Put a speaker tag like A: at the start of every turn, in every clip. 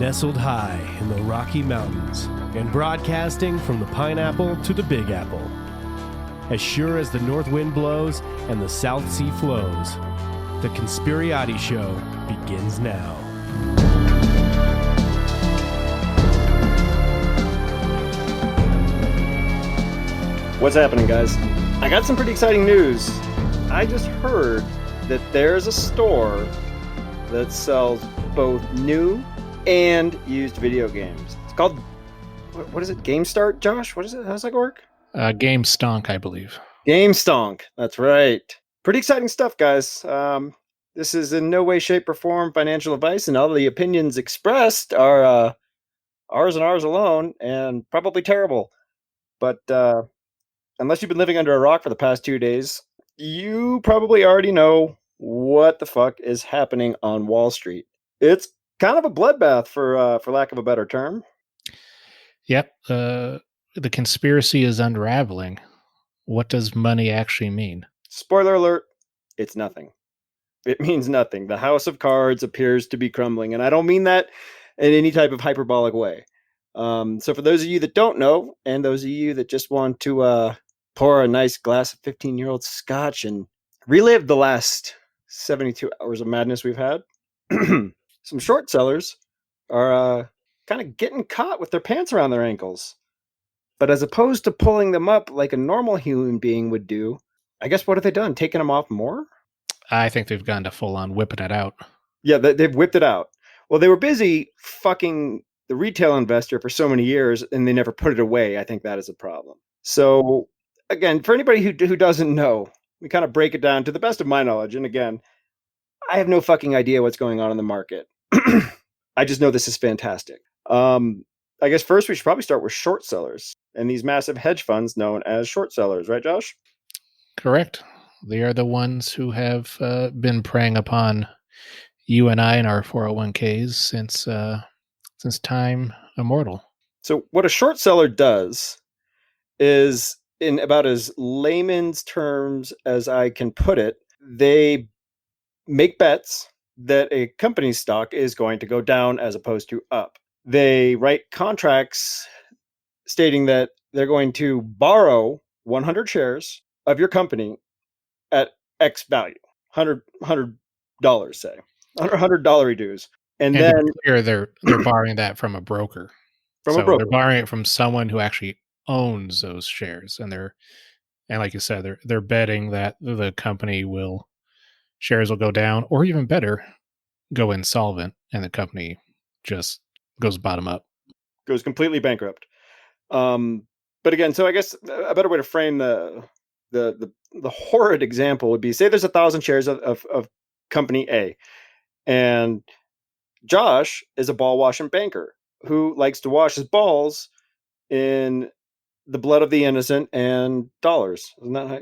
A: Nestled high in the Rocky Mountains and broadcasting from the Pineapple to the Big Apple. As sure as the north wind blows and the South Sea flows, the Conspirati show begins now.
B: What's happening, guys? I got some pretty exciting news. I just heard that there's a store that sells both new and used video games. It's called, what is it? GameStop, Josh? What is it? How does that work?
C: GameStonk, I believe.
B: GameStonk. That's right. Pretty exciting stuff, guys. This is in no way, shape, or form financial advice, and all the opinions expressed are ours and ours alone, and probably terrible. But unless you've been living under a rock for the past 2 days, you probably already know what the fuck is happening on Wall Street. It's kind of a bloodbath, for lack of a better term.
C: Yep. The conspiracy is unraveling. What does money actually mean?
B: Spoiler alert, it's nothing. It means nothing. The house of cards appears to be crumbling, and I don't mean that in any type of hyperbolic way. So for those of you that don't know, and those of you that just want to pour a nice glass of 15-year-old scotch and relive the last 72 hours of madness we've had, some short sellers are kind of getting caught with their pants around their ankles. But as opposed to pulling them up like a normal human being would do, I guess what have they done? Taken them off more?
C: I think they've gone to full-on whipping it out.
B: Yeah, they've whipped it out. Well, they were busy fucking the retail investor for so many years, and they never put it away. I think that is a problem. So, again, for anybody who doesn't know, we kind of break it down to the best of my knowledge. And again, I have no fucking idea what's going on in the market. I just know this is fantastic. I guess first we should probably start with short sellers and these massive hedge funds known as short sellers, right, Josh?
C: Correct. They are the ones who have been preying upon you and I in our 401ks since time immortal.
B: So what a short seller does is, in about as layman's terms as I can put it, they make bets that a company's stock is going to go down as opposed to up. They write contracts stating that they're going to borrow 100 shares of your company at X value, $100, say, $100 dues. And then
C: to be clear, they're borrowing that from a broker.
B: From a broker.
C: They're borrowing it from someone who actually owns those shares, and like you said, they're betting that the company shares will go down, or even better, go insolvent, and the company just goes bottom up,
B: goes completely bankrupt. But again, so I guess a better way to frame the horrid example would be, say there's 1,000 shares of company A, and Josh is a ball washing banker who likes to wash his balls in the blood of the innocent and dollars. Isn't that how?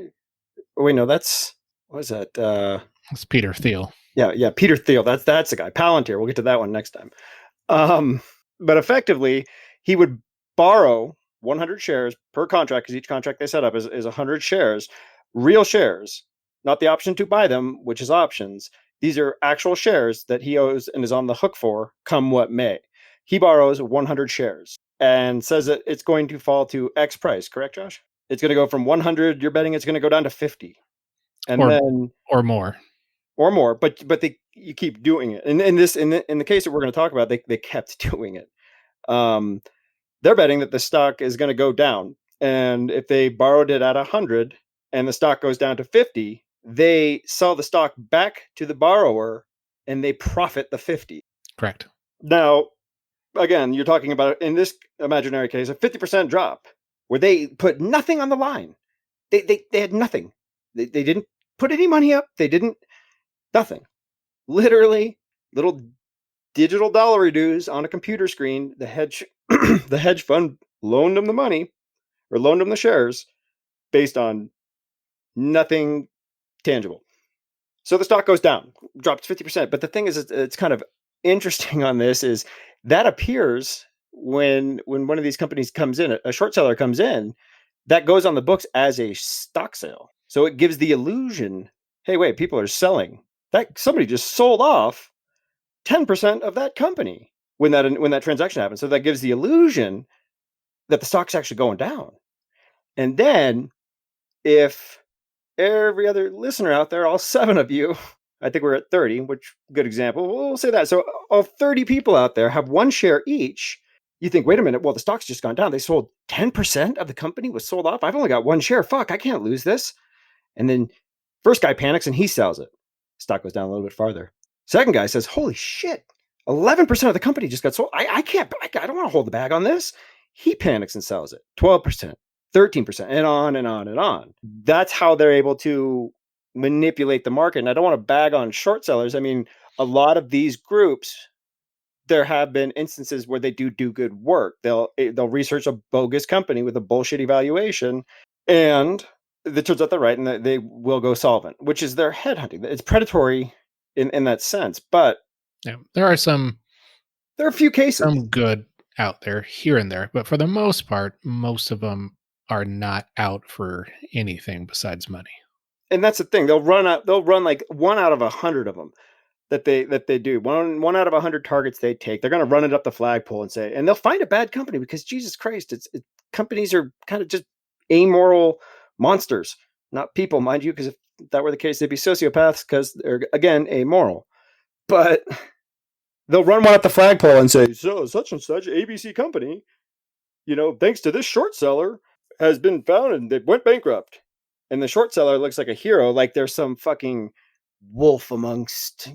B: Oh, wait, no, that's, what is that?
C: It's Peter Thiel.
B: Yeah, Peter Thiel. That's the guy. Palantir. We'll get to that one next time. But effectively, he would borrow 100 shares per contract, because each contract they set up is 100 shares, real shares, not the option to buy them, which is options. These are actual shares that he owes and is on the hook for, come what may. He borrows 100 shares and says that it's going to fall to X price. Correct, Josh? It's going to go from 100. You're betting it's going to go down to 50, and then
C: or more.
B: But you keep doing it. And in the case that we're going to talk about, they kept doing it. They're betting that the stock is going to go down, and if they borrowed it at 100 and the stock goes down to 50, they sell the stock back to the borrower and they profit the 50.
C: Correct.
B: Now, again, you're talking about, in this imaginary case, a 50% drop where they put nothing on the line. They had nothing. They didn't put any money up. They didn't. Nothing. Literally, little digital dollar dues on a computer screen. The hedge fund loaned them the money, or loaned them the shares, based on nothing tangible. So the stock goes down, drops 50%. But the thing is, it's kind of interesting on this is that appears when one of these companies comes in, a short seller comes in, that goes on the books as a stock sale. So it gives the illusion, hey, wait, people are selling. That somebody just sold off 10% of that company. when that transaction happens. So that gives the illusion that the stock's actually going down. And then if every other listener out there, all 7 of you, I think we're at 30, which good example. We'll say that. So of 30 people out there have 1 share each. You think, wait a minute, well, the stock's just gone down. They sold 10% of the company was sold off. I've only got 1 share. Fuck, I can't lose this. And then first guy panics and he sells it. Stock goes down a little bit farther. Second guy says, holy shit, 11% of the company just got sold. I don't want to hold the bag on this. He panics and sells it. 12%, 13%, and on and on and on. That's how they're able to manipulate the market. And I don't want to bag on short sellers. I mean, a lot of these groups, there have been instances where they do good work. They'll research a bogus company with a bullshit evaluation, and it turns out they're right, and they will go solvent, which is their headhunting. It's predatory in that sense. But
C: yeah, there are
B: a few cases,
C: some good out there here and there, but for the most part, most of them are not out for anything besides money.
B: And that's the thing. They'll run like 1 out of 100 of them that they do. One out of 100 targets they take, they're going to run it up the flagpole and they'll find a bad company because Jesus Christ, companies are kind of just amoral monsters, not people, mind you, because if that were the case, they'd be sociopaths because they're, again, amoral. But they'll run one up the flagpole and say, so such and such ABC company, thanks to this short seller, has been found and they went bankrupt. And the short seller looks like a hero, like there's some fucking wolf amongst,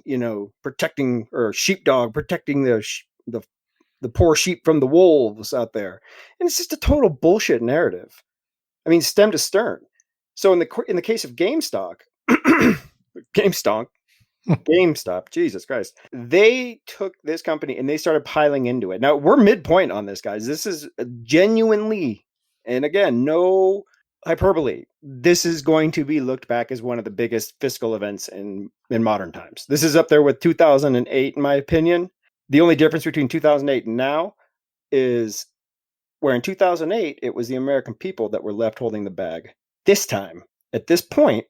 B: protecting, or sheepdog protecting the poor sheep from the wolves out there. And it's just a total bullshit narrative. I mean, stem to stern. So in the case of GameStop, GameStop, Jesus Christ, they took this company and they started piling into it. Now we're midpoint on this, guys. This is genuinely, and again, no hyperbole, this is going to be looked back as one of the biggest fiscal events in modern times. This is up there with 2008, in my opinion. The only difference between 2008 and now is where in 2008, it was the American people that were left holding the bag. This time, at this point,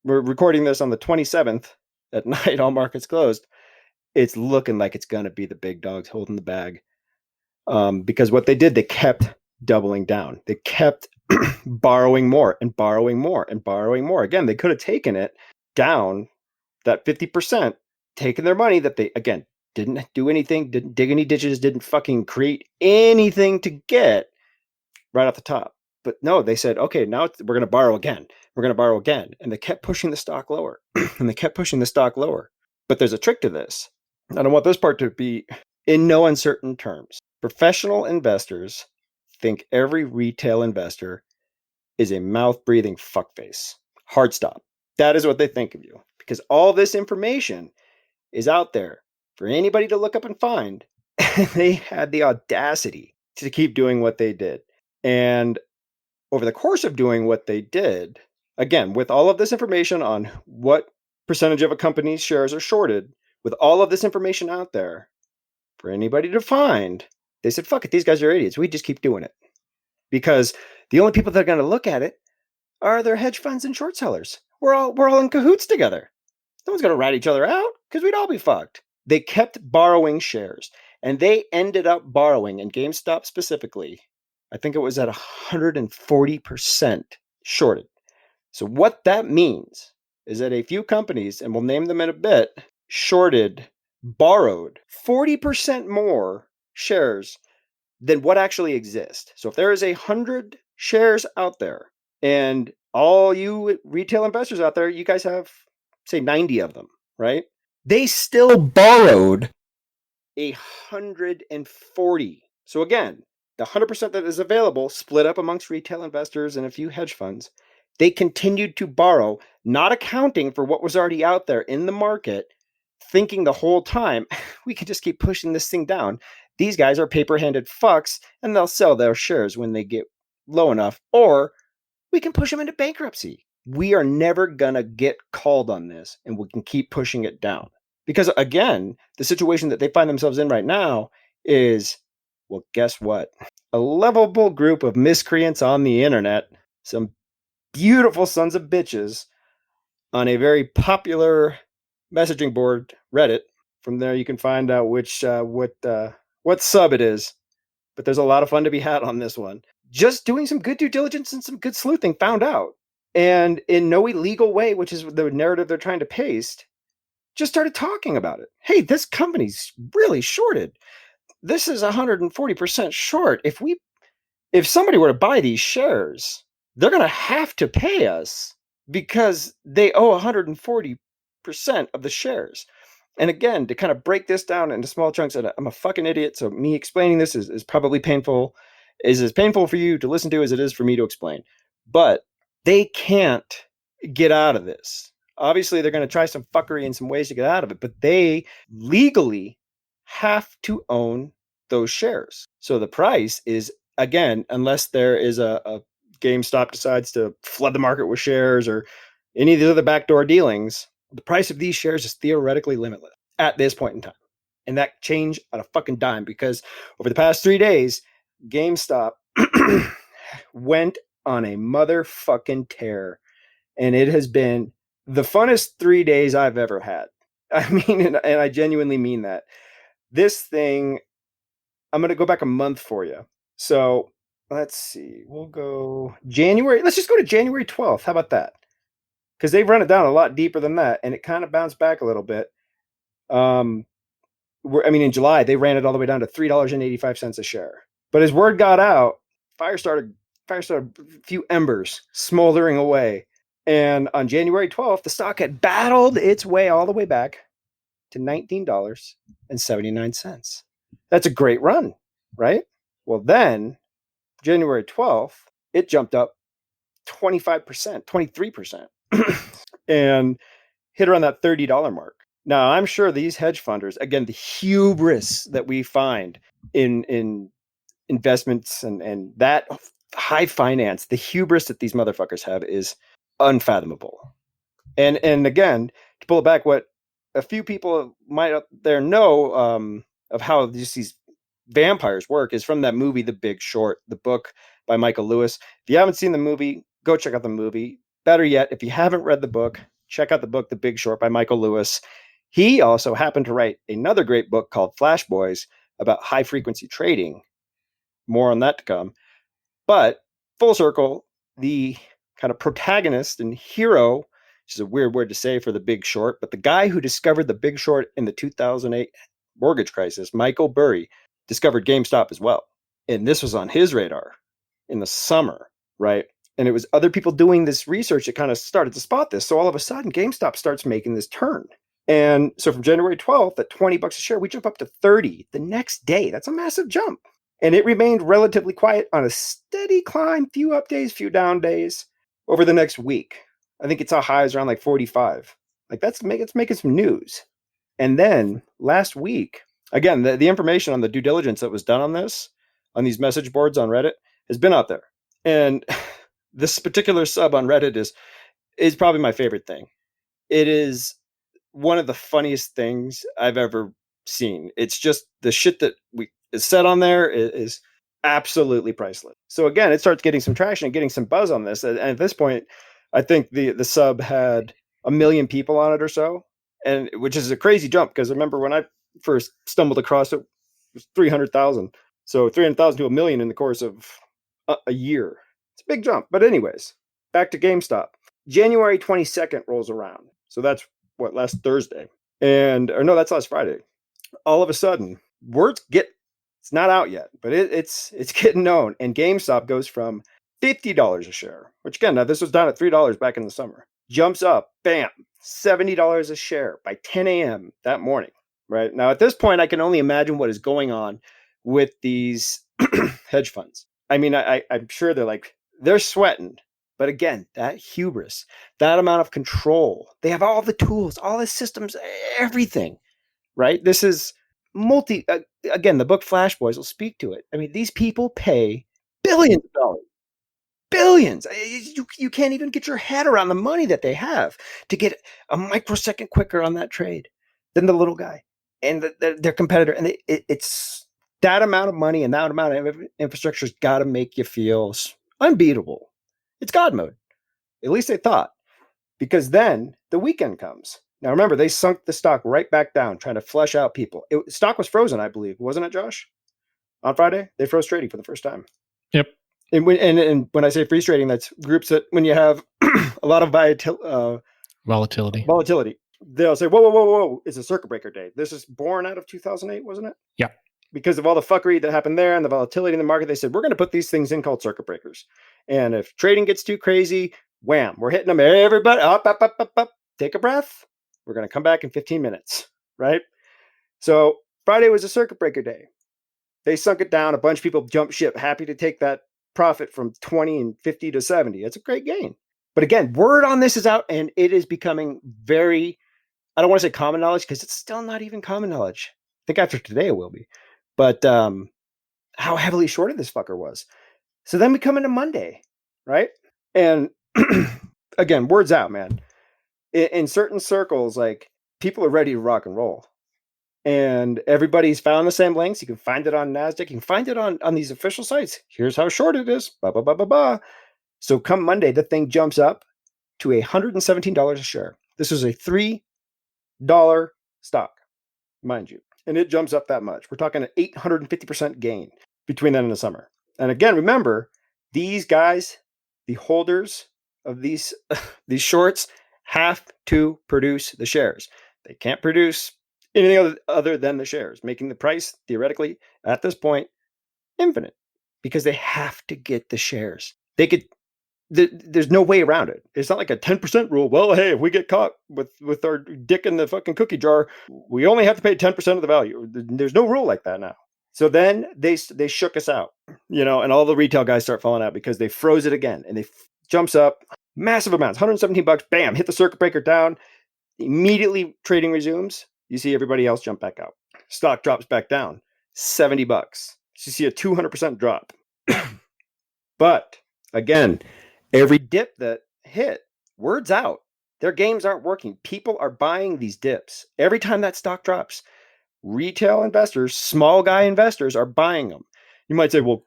B: we're recording this on the 27th at night, all markets closed. It's looking like it's going to be the big dogs holding the bag. Because what they did, they kept doubling down. They kept borrowing more and borrowing more and borrowing more. Again, they could have taken it down that 50%, taken their money that they, again, didn't do anything, didn't dig any ditches, didn't fucking create anything to get right off the top. But no, they said, okay, now we're going to borrow again. We're going to borrow again. And they kept pushing the stock lower and they kept pushing the stock lower. But there's a trick to this. I don't want this part to be in no uncertain terms. Professional investors think every retail investor is a mouth-breathing fuckface. Hard stop. That is what they think of you. Because all this information is out there for anybody to look up and find. They had the audacity to keep doing what they did. And over the course of doing what they did, again, with all of this information on what percentage of a company's shares are shorted, with all of this information out there for anybody to find, they said, fuck it, these guys are idiots. We just keep doing it. Because the only people that are going to look at it are their hedge funds and short sellers. We're all in cahoots together. No one's going to rat each other out because we'd all be fucked. They kept borrowing shares, and they ended up borrowing, in GameStop specifically, I think it was at 140% shorted. So what that means is that a few companies, and we'll name them in a bit, borrowed 40% more shares than what actually exist. So if there is 100 shares out there, and all you retail investors out there, you guys have, say, 90 of them, right? They still borrowed 140. So again, the 100% that is available, split up amongst retail investors and a few hedge funds, they continued to borrow, not accounting for what was already out there in the market, thinking the whole time, we can just keep pushing this thing down. These guys are paper-handed fucks, and they'll sell their shares when they get low enough, or we can push them into bankruptcy. We are never going to get called on this, and we can keep pushing it down. Because, again, the situation that they find themselves in right now is, well, guess what? A lovable group of miscreants on the internet, some beautiful sons of bitches on a very popular messaging board, Reddit. From there, you can find out what what sub it is, but there's a lot of fun to be had on this one. Just doing some good due diligence and some good sleuthing found out. And in no illegal way, which is the narrative they're trying to paste, just started talking about it. Hey, this company's really shorted. This is 140% short. If somebody were to buy these shares, they're going to have to pay us because they owe 140% of the shares. And again, to kind of break this down into small chunks, and I'm a fucking idiot, so me explaining this is probably painful, is as painful for you to listen to as it is for me to explain. But they can't get out of this. Obviously, they're going to try some fuckery and some ways to get out of it, but they legally have to own those shares. So the price is, again, unless there is a GameStop decides to flood the market with shares or any of the other backdoor dealings, the price of these shares is theoretically limitless at this point in time. And that changed on a fucking dime because over the past 3 days, GameStop went on a motherfucking tear. And it has been the funnest 3 days I've ever had. I mean, and I genuinely mean that. This thing, I'm going to go back a month for you. So let's see. We'll go January. Let's just go to January 12th. How about that? Because they've run it down a lot deeper than that, and it kind of bounced back a little bit. In July, they ran it all the way down to $3.85 a share. But as word got out, fire started a few embers smoldering away. And on January 12th, the stock had battled its way all the way back to $19.79. That's a great run, right? Well, then, January 12th, it jumped up 25%, 23%, and hit around that $30 mark. Now, I'm sure these hedge funders, again, the hubris that we find in investments and that high finance, the hubris that these motherfuckers have is unfathomable. And again, to pull it back, what a few people might out there know of how these vampires work is from that movie, The Big Short, the book by Michael Lewis. If you haven't seen the movie, go check out the movie. Better yet, if you haven't read the book, check out the book, The Big Short by Michael Lewis. He also happened to write another great book called Flash Boys about high frequency trading. More on that to come. But full circle, the kind of protagonist and hero, which is a weird word to say for The Big Short, but the guy who discovered The Big Short in the 2008 mortgage crisis, Michael Burry, discovered GameStop as well. And this was on his radar in the summer, right? And it was other people doing this research that kind of started to spot this. So all of a sudden, GameStop starts making this turn. And so from January 12th at $20 a share, we jump up to 30 the next day. That's a massive jump. And it remained relatively quiet on a steady climb, few up days, few down days over the next week. I think it saw highs around like 45. Like it's making some news. And then last week, again, the information on the due diligence that was done on this, on these message boards on Reddit, has been out there. And this particular sub on Reddit is probably my favorite thing. It is one of the funniest things I've ever seen. It's just the shit that is said on there is absolutely priceless. So again, it starts getting some traction and getting some buzz on this. And at this point, I think the sub had 1 million people on it or so, and which is a crazy jump because I remember when I first stumbled across it, it was 300,000. So 300,000 to 1 million in the course of a year. It's a big jump. But anyways, back to GameStop. January 22nd rolls around. So that's last Thursday. That's last Friday. All of a sudden, it's not out yet, but it's getting known. And GameStop goes from $50 a share, which again, now this was down at $3 back in the summer, jumps up, bam, $70 a share by 10 a.m. that morning, right? Now, at this point, I can only imagine what is going on with these hedge funds. I mean, I'm sure they're sweating. But again, that hubris, that amount of control, they have all the tools, all the systems, everything, right? This is again, the book Flash Boys will speak to it. I mean, these people pay billions of dollars. Billions. You can't even get your head around the money that they have to get a microsecond quicker on that trade than the little guy and their competitor. And it's that amount of money and that amount of infrastructure has got to make you feel unbeatable. It's God mode. At least they thought. Because then the weekend comes. Now remember, they sunk the stock right back down, trying to flush out people. Stock was frozen, I believe, wasn't it, Josh? On Friday, they froze trading for the first time.
C: Yep.
B: And when I say freeze trading, that's groups that when you have a lot of volatility, they'll say, whoa, whoa, whoa, whoa, it's a circuit breaker day. This is born out of 2008, wasn't it?
C: Yeah.
B: Because of all the fuckery that happened there and the volatility in the market, they said, we're going to put these things in called circuit breakers. And if trading gets too crazy, wham, we're hitting them. Everybody up, take a breath. We're going to come back in 15 minutes, right? So Friday was a circuit breaker day. They sunk it down. A bunch of people jumped ship, happy to take that profit from 20 and 50 to 70. It's a great gain. But again, word on this is out, and it is becoming very, I don't want to say common knowledge because it's still not even common knowledge. I think after today it will be. But how heavily shorted this fucker was. So then we come into Monday, right? And again, word's out, man. In certain circles, like people are ready to rock and roll. And everybody's found the same links. You can find it on NASDAQ. You can find it on these official sites. Here's how short it is. Blah, blah, blah, blah, blah. So come Monday, the thing jumps up to $117 a share. This is a $3 stock, mind you. And it jumps up that much. We're talking an 850% gain between then and the summer. And again, remember, these guys, the holders of these shorts, have to produce the shares. They can't produce anything other than the shares, making the price theoretically at this point infinite because they have to get the shares. There's no way around it. It's not like a 10% rule. Well, hey, if we get caught with our dick in the fucking cookie jar, we only have to pay 10% of the value. There's no rule like that now. So then they shook us out, and all the retail guys start falling out because they froze it again, and they jumps up massive amounts, $117, bam, hit the circuit breaker down. Immediately trading resumes. You see everybody else jump back out. Stock drops back down, $70. So you see a 200% drop. But again, every dip that hit, word's out. Their games aren't working. People are buying these dips. Every time that stock drops, retail investors, small guy investors are buying them. You might say, well,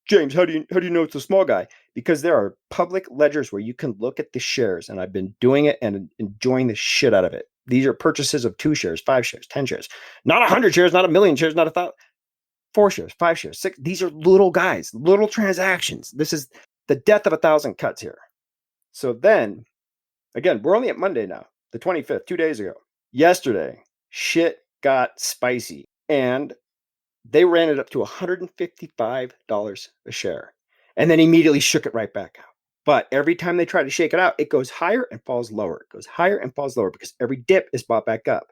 B: James, how do you know it's a small guy? Because there are public ledgers where you can look at the shares, and I've been doing it and enjoying the shit out of it. These are purchases of 2 shares, 5 shares, 10 shares, not 100 shares, not 1,000,000 shares, not 1,000, 4 shares, 5 shares, 6. These are little guys, little transactions. This is the death of 1,000 cuts here. So then, again, we're only at Monday now, the 25th, 2 days ago. Yesterday, shit got spicy, and they ran it up to $155 a share, and then immediately shook it right back out. But every time they try to shake it out, it goes higher and falls lower. It goes higher and falls lower because every dip is bought back up.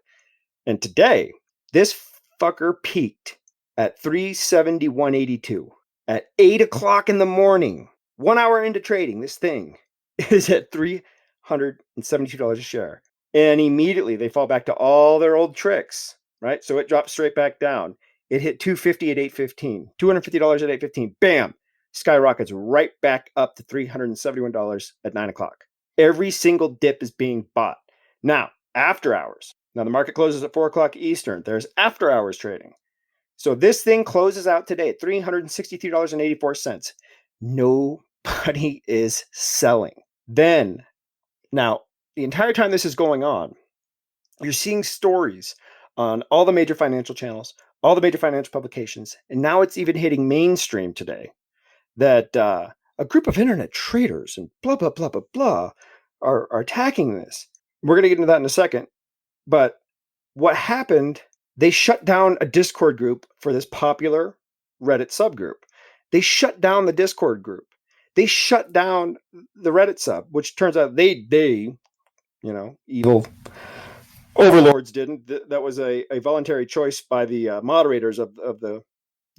B: And today, this fucker peaked at 371.82 at 8 o'clock in the morning. 1 hour into trading, this thing is at $372 a share. And immediately they fall back to all their old tricks, right? So it drops straight back down. It hit $250 at 8.15, $250 at 8.15. Bam! Skyrockets right back up to $371 at 9 o'clock. Every single dip is being bought. Now, after hours. Now, the market closes at 4 o'clock Eastern. There's after hours trading. So this thing closes out today at $363.84. Nobody is selling. Then, now, the entire time this is going on, you're seeing stories on all the major financial channels, all the major financial publications, and now it's even hitting mainstream today that a group of internet traders and blah, blah, blah, blah, blah are attacking this. We're going to get into that in a second. But what happened, they shut down a Discord group for this popular Reddit subgroup. They shut down the Discord group. They shut down the Reddit sub, which turns out they evil overlords didn't. That was a voluntary choice by the moderators of the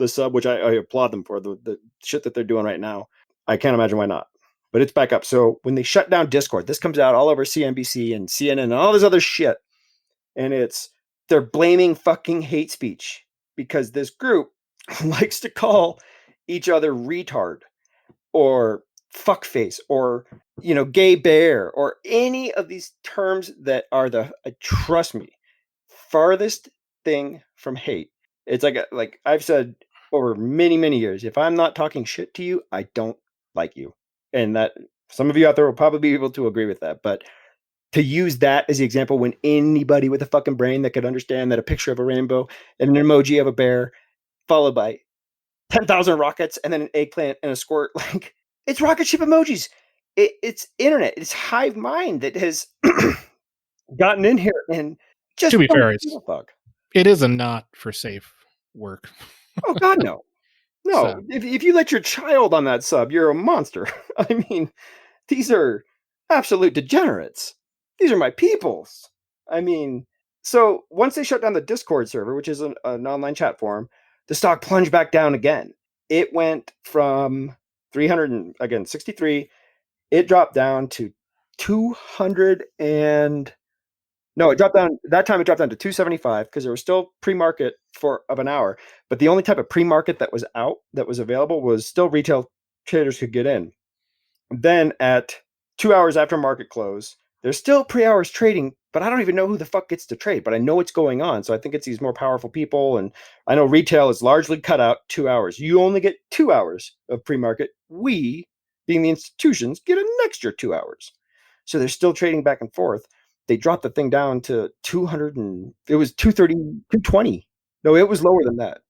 B: sub, which I applaud them for the shit that they're doing right now. I can't imagine why not, but it's back up. So when they shut down Discord, this comes out all over CNBC and CNN and all this other shit. And they're blaming fucking hate speech because this group likes to call each other retard or fuckface or, gay bear or any of these terms that are trust me, farthest thing from hate. It's like I've said over many, many years, if I'm not talking shit to you, I don't like you. And that some of you out there will probably be able to agree with that. But to use that as the example when anybody with a fucking brain that could understand that a picture of a rainbow and an emoji of a bear followed by 10,000 rockets and then an eggplant and a squirt, like it's rocket ship emojis. It's internet. It's hive mind that has gotten in here and just
C: To be fair,
B: fuck.
C: it is a not for safe work.
B: Oh God, no. No,
C: So.
B: if you let your child on that sub, you're a monster. I mean, these are absolute degenerates. These are my peoples. I mean, so once they shut down the Discord server, which is an online chat forum, the stock plunged back down again. It went from 63. It dropped down to 200 and no, it dropped down. That time it dropped down to 275 because there was still pre-market of an hour. But the only type of pre-market that was out, that was available, was still retail traders could get in. Then at 2 hours after market close, there's still pre-hours trading, but I don't even know who the fuck gets to trade. But I know what's going on. So I think it's these more powerful people. And I know retail is largely cut out 2 hours. You only get 2 hours of pre-market. We, being the institutions, get an extra 2 hours. So they're still trading back and forth. They dropped the thing down to 200 and it was 230, 220. No, it was lower than that.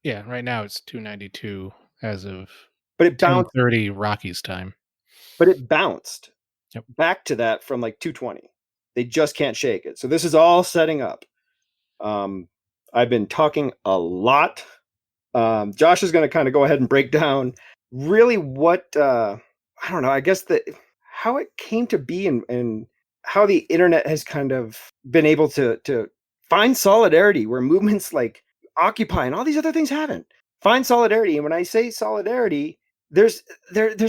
C: Yeah, right now it's 292 as of
B: but it bounced
C: 10:30 Rockies time.
B: But it bounced
C: Yep.
B: back to that from like 220. They just can't shake it. So this is all setting up. I've been talking a lot. Josh is going to kind of go ahead and break down really what I don't know. I guess how it came to be and how the internet has kind of been able to find solidarity where movements like Occupy and all these other things haven't. Find solidarity. And when I say solidarity, they're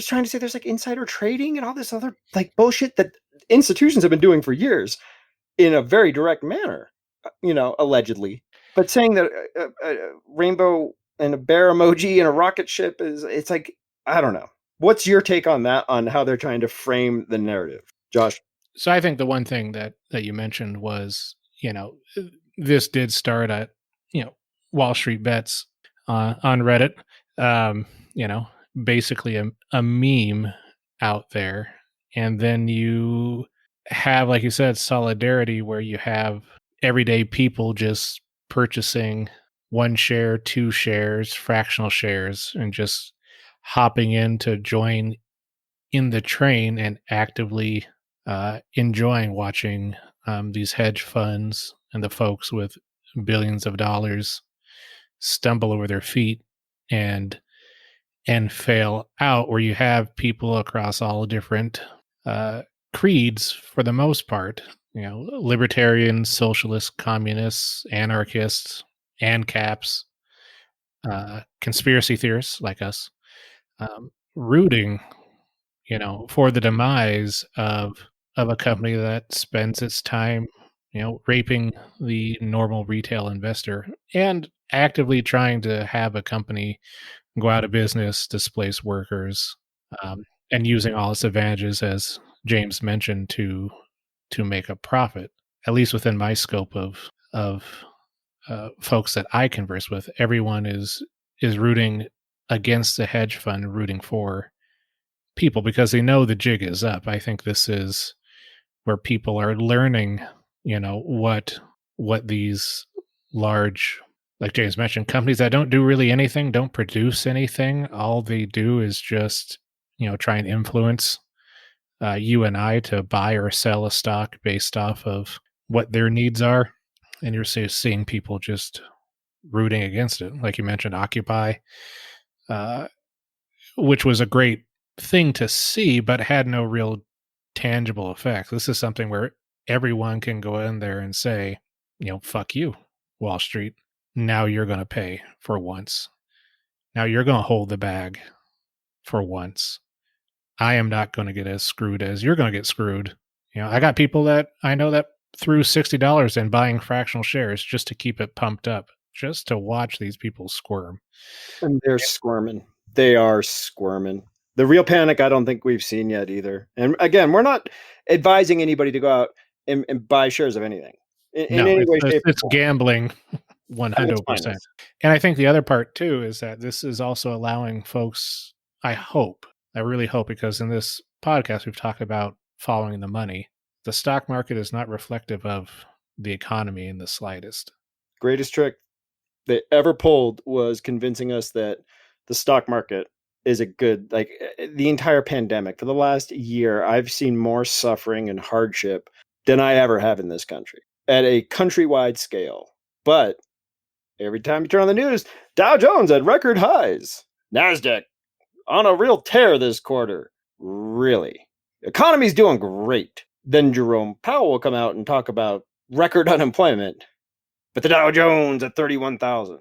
B: trying to say there's like insider trading and all this other like bullshit that institutions have been doing for years in a very direct manner, allegedly. But saying that a rainbow and a bear emoji and a rocket ship it's like, I don't know. What's your take on that, on how they're trying to frame the narrative, Josh?
C: So I think the one thing that you mentioned was, this did start at, wallstreetbets on Reddit. Basically a meme out there. And then you have, like you said, solidarity where you have everyday people just purchasing 1 share, 2 shares, fractional shares, and just hopping in to join in the train and actively enjoying watching these hedge funds and the folks with billions of dollars stumble over their feet and fail out, where you have people across all different creeds for the most part, libertarians, socialists, communists, anarchists, ANCAPs, conspiracy theorists like us, rooting, for the demise of a company that spends its time, raping the normal retail investor and actively trying to have a company go out of business, displace workers, and using all its advantages, as James mentioned, to make a profit. At least within my scope of folks that I converse with, everyone is rooting against the hedge fund, rooting for people because they know the jig is up. I think this is where people are learning, what these large, like James mentioned, companies that don't do really anything, don't produce anything. All they do is just, try and influence you and I to buy or sell a stock based off of what their needs are. And you're seeing people just rooting against it. Like you mentioned, Occupy, which was a great thing to see, but had no real tangible effect. This is something where everyone can go in there and say, fuck you, Wall Street. Now you're going to pay for once. Now you're going to hold the bag for once. I am not going to get as screwed as you're going to get screwed. I got people that I know that threw $60 in buying fractional shares just to keep it pumped up, just to watch these people squirm.
B: And they're squirming. They are squirming. The real panic, I don't think we've seen yet either. And again, we're not advising anybody to go out and buy shares of anything in any way, shape,
C: it's
B: or form.
C: Gambling 100%. And I think the other part too is that this is also allowing folks, I really hope, because in this podcast we've talked about following the money. the stock market is not reflective of the economy in the slightest.
B: Greatest trick they ever pulled was convincing us that the stock market is a good, like the entire pandemic. For the last year, I've seen more suffering and hardship than I ever have in this country at a countrywide scale. But every time you turn on the news, Dow Jones at record highs, NASDAQ on a real tear this quarter. Really? Economy's doing great. Then Jerome Powell will come out and talk about record unemployment, but the Dow Jones at 31,000.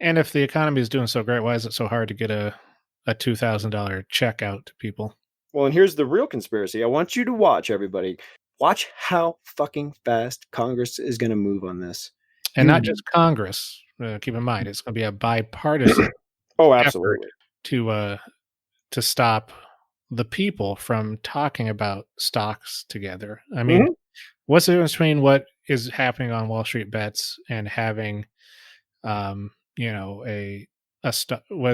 C: And if the economy is doing so great, why is it so hard to get a $2,000 check out to people?
B: Well, and here's the real conspiracy. I want you to watch, everybody. Watch how fucking fast Congress is going to move on this.
C: And not just Congress. Keep in mind, it's going to be a bipartisan
B: Oh,
C: effort
B: absolutely.
C: to stop the people from talking about stocks together. I mean, what's the difference between what is happening on wallstreetbets and having, what do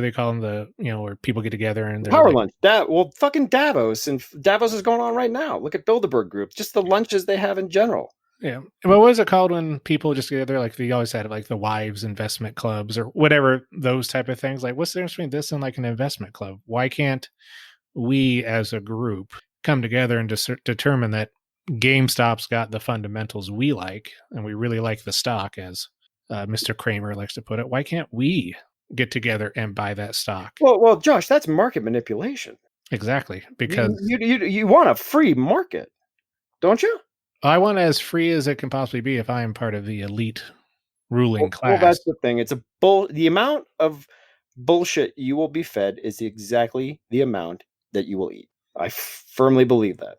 C: they call them? Where people get together and they're
B: Power
C: like,
B: lunch. Fucking Davos, and Davos is going on right now. Look at Bilderberg Group. Just the lunches they have in general.
C: yeah. But what is it called when people just get together? Like they always had like the wives investment clubs or whatever, those type of things. Like what's the difference between this and like an investment club? Why can't we as a group come together and determine that GameStop's got the fundamentals we like, and we really like the stock, as Mr. Kramer likes to put it. Why can't we get together and buy that stock?
B: Well, Josh, that's market manipulation.
C: Exactly, because
B: you want a free market, don't you?
C: I want as free as it can possibly be if I am part of the elite ruling class.
B: Well, that's the thing. It's the amount of bullshit you will be fed is exactly the amount that you will eat. I firmly believe that.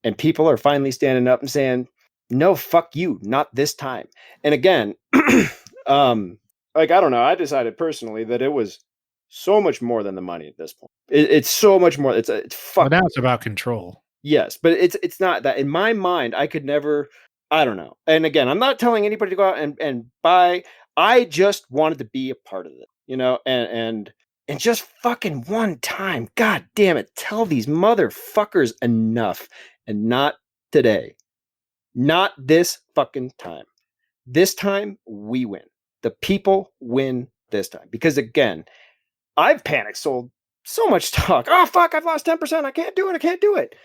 B: And people are finally standing up and saying, no, fuck you, not this time. And again, I don't know. I decided personally that it was so much more than the money at this point. It's so much more. It's fuck.
C: Well, now it's about control.
B: Yes, but it's not that. In my mind, I could never. I don't know. And again, I'm not telling anybody to go out and buy. I just wanted to be a part of it, and just fucking one time. God damn it! Tell these motherfuckers enough, and not today. Not this fucking time. This time we win. The people win this time. Because again, I've panic sold so much stock. Oh, fuck, I've lost 10%. I can't do it.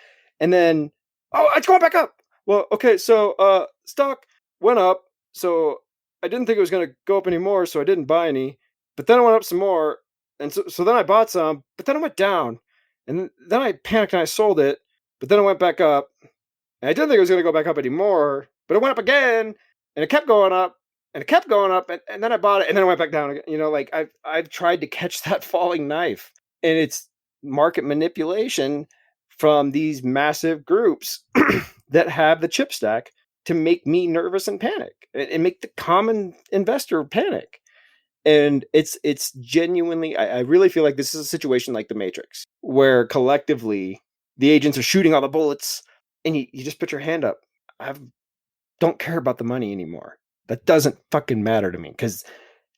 B: And then, it's going back up. Well, okay, so stock went up. So I didn't think it was going to go up anymore, so I didn't buy any. But then it went up some more. And so then I bought some, but then it went down. And then I panicked and I sold it. But then it went back up. And I didn't think it was going to go back up anymore. But it went up again. And it kept going up. And it kept going up, and then I bought it, and then it went back down again. I've tried to catch that falling knife, and it's market manipulation from these massive groups that have the chip stack to make me nervous and panic, and make the common investor panic. And it's genuinely, I really feel like this is a situation like the Matrix, where collectively the agents are shooting all the bullets, and you just put your hand up. I don't care about the money anymore. That doesn't fucking matter to me, because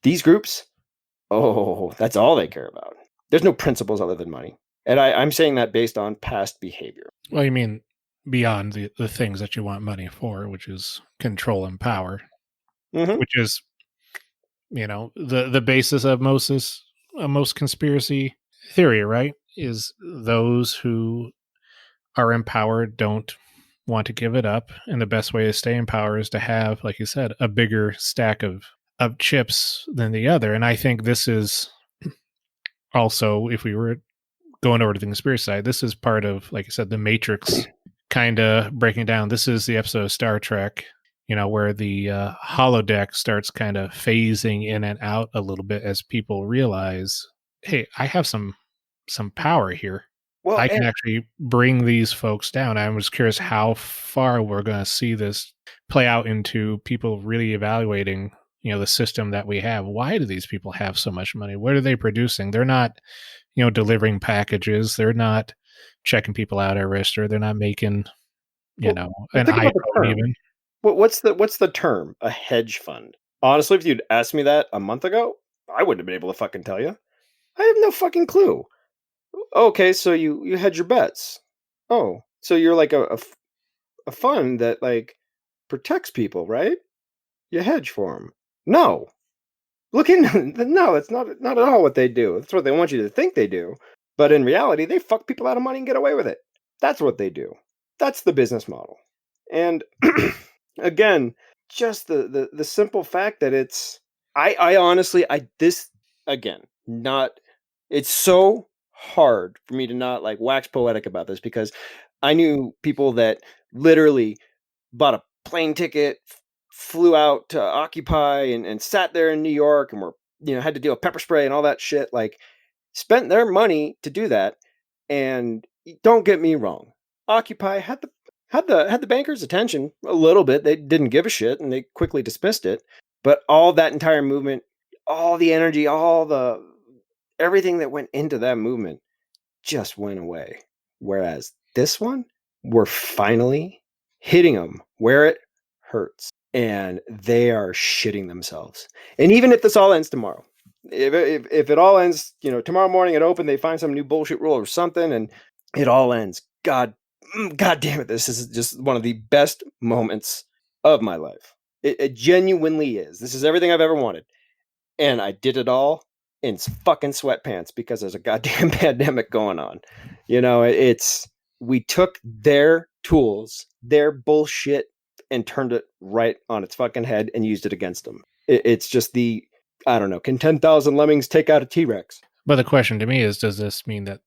B: these groups, that's all they care about. There's no principles other than money. And I'm saying that based on past behavior.
C: Well, you mean beyond the things that you want money for, which is control and power, which is, the basis of most conspiracy theory, right? Is those who are empowered don't want to give it up, and the best way to stay in power is to have, like you said, a bigger stack of chips than the other. And I think this is also, if we were going over to the conspiracy side, this is part of, like I said, the Matrix kind of breaking down. This is the episode of Star Trek, where the holodeck starts kind of phasing in and out a little bit as people realize, hey, I have some power here. Well, I can actually bring these folks down. I was curious how far we're going to see this play out into people really evaluating, the system that we have. Why do these people have so much money? What are they producing? They're not, delivering packages. They're not checking people out at register. They're not making, an iPhone even.
B: What's the term? A hedge fund. Honestly, if you'd asked me that a month ago, I wouldn't have been able to fucking tell you. I have no fucking clue. Okay, so you hedge your bets. Oh, so you're like a a fund that like protects people, right? You hedge for them. No. Look into no, that's not at all what they do. That's what they want you to think they do. But in reality, they fuck people out of money and get away with it. That's what they do. That's the business model. And again, just the simple fact that it's I honestly this again, not it's so hard for me to not like wax poetic about this because I knew people that literally bought a plane ticket, flew out to Occupy and sat there in New York and were, had to deal with pepper spray and all that shit, like spent their money to do that. And don't get me wrong, Occupy had the bankers' attention a little bit. They didn't give a shit and they quickly dismissed it. But all that entire movement, all the energy, everything that went into that movement just went away. Whereas this one, we're finally hitting them where it hurts. And they are shitting themselves. And even if this all ends tomorrow, if it all ends, tomorrow morning at open, they find some new bullshit rule or something and it all ends. God damn it. This is just one of the best moments of my life. It genuinely is. This is everything I've ever wanted. And I did it all in fucking sweatpants because there's a goddamn pandemic going on. We took their tools, their bullshit, and turned it right on its fucking head and used it against them. It's just I don't know, can 10,000 lemmings take out a T-Rex?
C: But the question to me is, does this mean that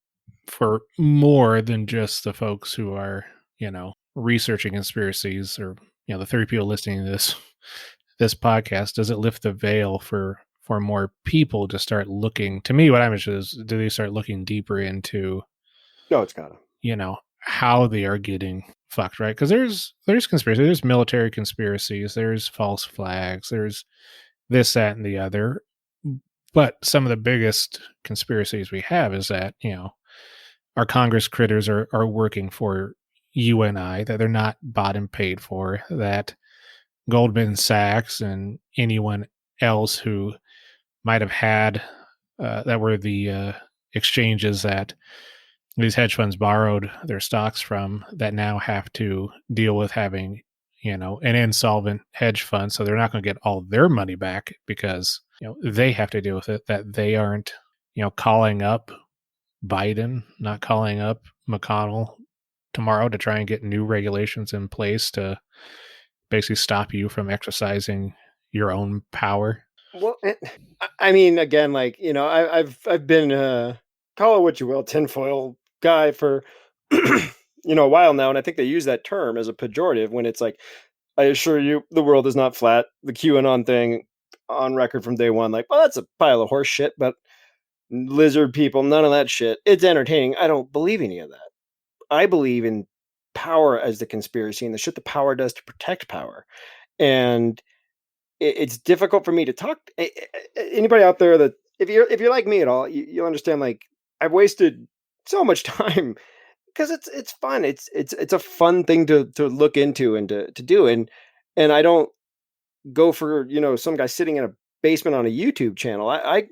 C: for more than just the folks who are, researching conspiracies or, the 30 people listening to this podcast, does it lift the veil for more people to start looking? To me, what I'm interested in is, do they start looking deeper into,
B: no, it's gotta,
C: how they are getting fucked, right? Because there's conspiracy, there's military conspiracies, there's false flags, there's this, that, and the other. But some of the biggest conspiracies we have is that, our Congress critters are working for you and I, that they're not bought and paid for, that Goldman Sachs and anyone else who might have had, that were the exchanges that these hedge funds borrowed their stocks from, that now have to deal with having, an insolvent hedge fund. So they're not going to get all their money back because, they have to deal with it, that they aren't, calling up Biden, not calling up McConnell tomorrow to try and get new regulations in place to basically stop you from exercising your own power.
B: Well, I mean, again, like, I've been, call it what you will, tinfoil guy for, a while now. And I think they use that term as a pejorative when it's like, I assure you the world is not flat. The QAnon thing on record from day one, like, well, that's a pile of horse shit, but lizard people, none of that shit. It's entertaining. I don't believe any of that. I believe in power as the conspiracy and the shit the power does to protect power. And it's difficult for me to talk. Anybody out there that if you're like me at all, you'll understand. Like, I've wasted so much time because it's fun. It's a fun thing to look into and to do. And I don't go for some guy sitting in a basement on a YouTube channel. I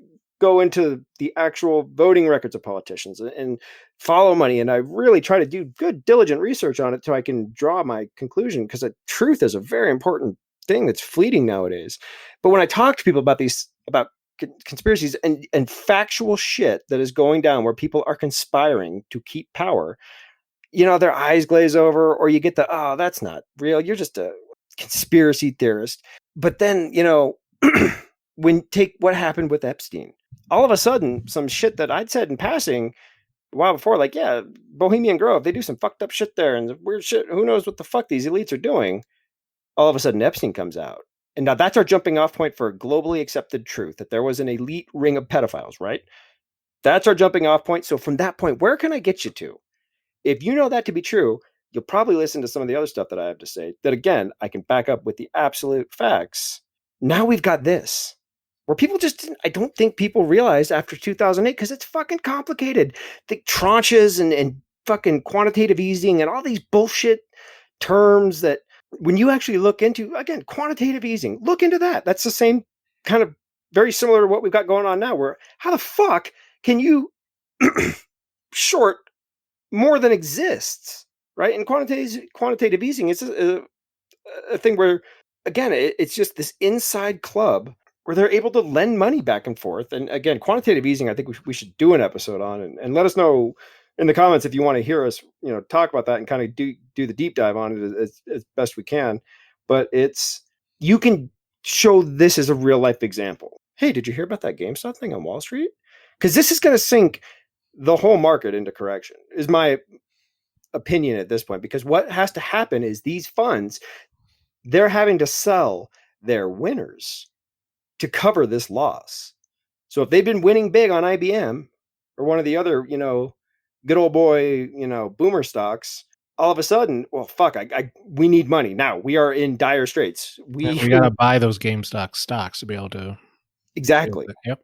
B: go into the actual voting records of politicians and follow money, and I really try to do good, diligent research on it so I can draw my conclusion, because the truth is a very important thing that's fleeting nowadays. But when I talk to people about conspiracies and factual shit that is going down where people are conspiring to keep power, their eyes glaze over, or you get oh, that's not real, you're just a conspiracy theorist. But then, take what happened with Epstein. All of a sudden, some shit that I'd said in passing a while before, like, yeah, Bohemian Grove, they do some fucked up shit there and weird shit. Who knows what the fuck these elites are doing? All of a sudden, Epstein comes out. And now that's our jumping off point for a globally accepted truth, that there was an elite ring of pedophiles, right? That's our jumping off point. So from that point, where can I get you to? If you know that to be true, you'll probably listen to some of the other stuff that I have to say that, again, I can back up with the absolute facts. Now we've got this, where people just didn't, I don't think people realized after 2008, because it's fucking complicated. The tranches and fucking quantitative easing and all these bullshit terms that when you actually look into, again, quantitative easing, look into that. That's the same kind of very similar to what we've got going on now, where how the fuck can you short more than exists? right? And quantitative easing is a thing where, again, it's just this inside club where they're able to lend money back and forth. And again, quantitative easing, I think we should do an episode on, and let us know in the comments if you want to hear us, talk about that and kind of do the deep dive on it as best we can. But you can show this as a real life example. Hey, did you hear about that GameStop thing on Wall Street? Because this is going to sink the whole market into correction, is my opinion at this point. Because what has to happen is these funds, they're having to sell their winners to cover this loss. So if they've been winning big on IBM or one of the other, good old boy, boomer stocks, all of a sudden, well, fuck, we need money now. We are in dire straits.
C: We gotta buy those GameStop stocks to be able to.
B: Exactly.
C: Yep.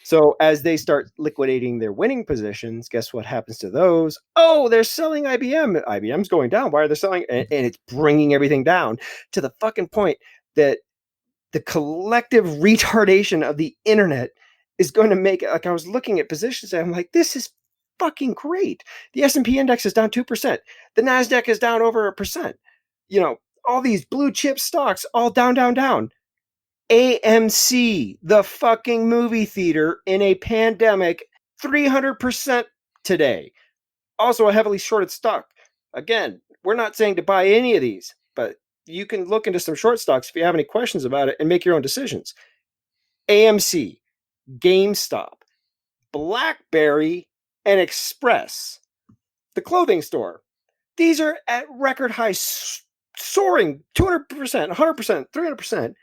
B: So as they start liquidating their winning positions, guess what happens to those? Oh, they're selling IBM. IBM's going down. Why are they selling? And it's bringing everything down to the fucking point that the collective retardation of the internet is going to make it. Like, I was looking at positions and I'm like, this is fucking great. The S&P index is down 2%. The NASDAQ is down over 1%. All these blue chip stocks all down, down, down. AMC, the fucking movie theater in a pandemic, 300% today. Also a heavily shorted stock. Again, we're not saying to buy any of these, but you can look into some short stocks if you have any questions about it and make your own decisions. AMC, GameStop, BlackBerry, and Express, the clothing store. These are at record highs, soaring 200%, 100%, 300%.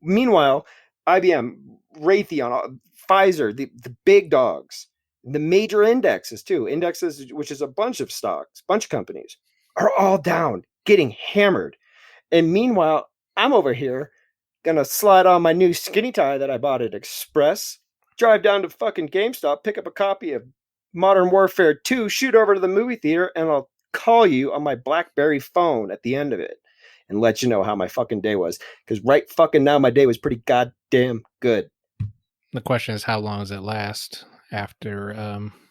B: Meanwhile, IBM, Raytheon, Pfizer, the big dogs, the major indexes too, which is a bunch of stocks, bunch of companies, are all down, getting hammered. And meanwhile, I'm over here gonna slide on my new skinny tie that I bought at Express, drive down to fucking GameStop, pick up a copy of Modern Warfare 2, shoot over to the movie theater, and I'll call you on my BlackBerry phone at the end of it and let you know how my fucking day was. Because right fucking now, my day was pretty goddamn good.
C: The question is, how long does it last after?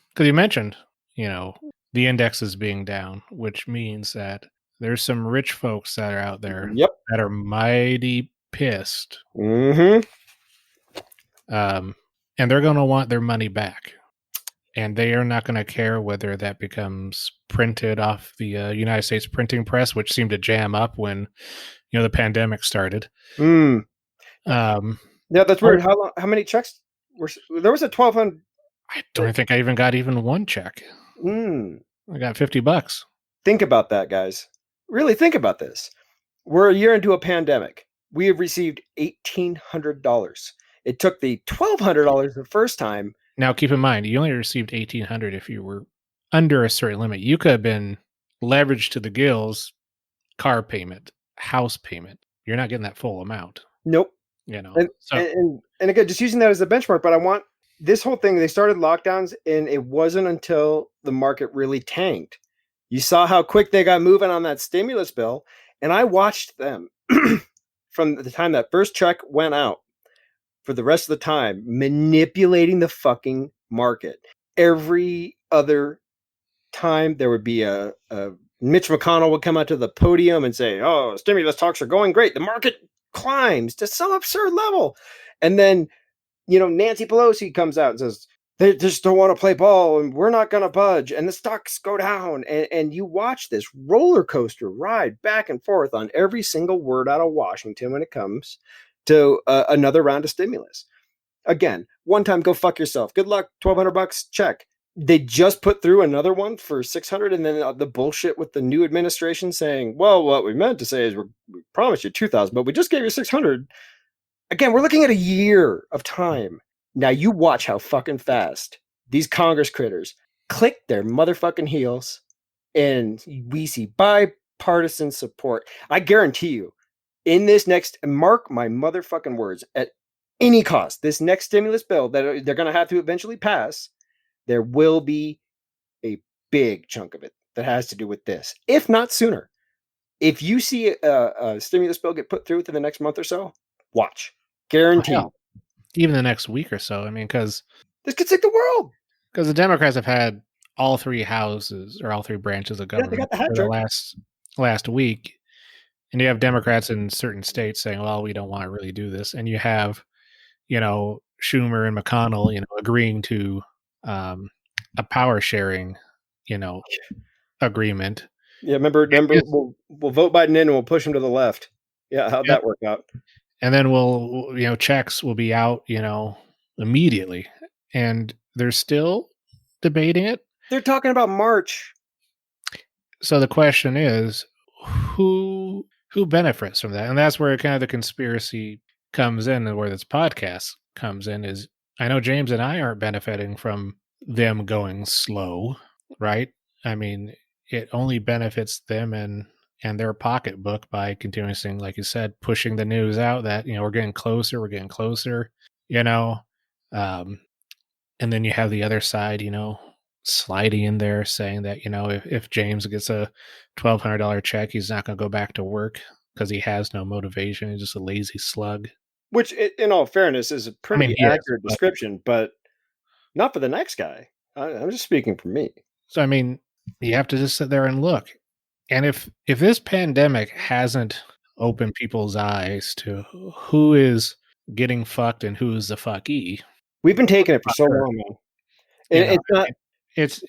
C: Because you mentioned, the indexes being down, which means that there's some rich folks that are out there that are mighty pissed.
B: Mm-hmm.
C: And they're going to want their money back. And they are not going to care whether that becomes printed off the United States printing press, which seemed to jam up when, the pandemic started.
B: Yeah, that's weird. How many checks there was? A 1,200.
C: I don't think I even got one check. I got $50.
B: Think about that, guys. Really think about this. We're a year into a pandemic. We have received $1,800. It took the $1,200 the first time.
C: Now, keep in mind, you only received $1,800 if you were under a certain limit. You could have been leveraged to the gills, car payment, house payment. You're not getting that full amount.
B: Nope. And again, just using that as a benchmark, but I want this whole thing, they started lockdowns, and it wasn't until the market really tanked. You saw how quick they got moving on that stimulus bill, and I watched them from the time that first check went out for the rest of the time, manipulating the fucking market. Every other time there would be a Mitch McConnell would come out to the podium and say, oh, stimulus talks are going great. The market climbs to some absurd level. And then, Nancy Pelosi comes out and says, they just don't want to play ball and we're not going to budge. And the stocks go down. And you watch this roller coaster ride back and forth on every single word out of Washington when it comes to another round of stimulus. Again, one time, go fuck yourself. Good luck. $1,200, check. They just put through another one for $600, and then the bullshit with the new administration saying, well, what we meant to say is we promised you $2,000, but we just gave you $600. Again, we're looking at a year of time. Now you watch how fucking fast these Congress critters click their motherfucking heels, and we see bipartisan support. I guarantee you, in this next, mark my motherfucking words, at any cost, this next stimulus bill that they're going to have to eventually pass, there will be a big chunk of it that has to do with this, if not sooner. If you see a stimulus bill get put through within the next month or so, watch. Guaranteed.
C: Oh, even the next week or so. I mean, because
B: this could sink the world.
C: Because the Democrats have had all three houses or all three branches of
B: Yeah, they
C: government
B: got the hat
C: for
B: trick.
C: the last week. And you have Democrats in certain states saying, well, we don't want to really do this. And you have, Schumer and McConnell, agreeing to a power sharing, agreement.
B: Yeah, remember, we'll vote Biden in and we'll push him to the left. Yeah, how'd
C: Yep.
B: that work out?
C: And then checks will be out, immediately. And they're still debating it.
B: They're talking about March.
C: So the question is, who benefits from that? And that's where kind of the conspiracy comes in, and where this podcast comes in is, I know James and I aren't benefiting from them going slow, right? I mean, it only benefits them and their pocketbook by continuously, like you said, pushing the news out that, we're getting closer, and then you have the other side, sliding in there saying that, if James gets a $1,200 check, he's not going to go back to work because he has no motivation. He's just a lazy slug.
B: Which, in all fairness, is a pretty
C: he is,
B: accurate description, but not for the next guy. I'm just speaking for me.
C: So, you have to just sit there and look. And if this pandemic hasn't opened people's eyes to who is getting fucked and who is the fuckee,
B: we've been taking it for so long, man. And it's not.
C: It's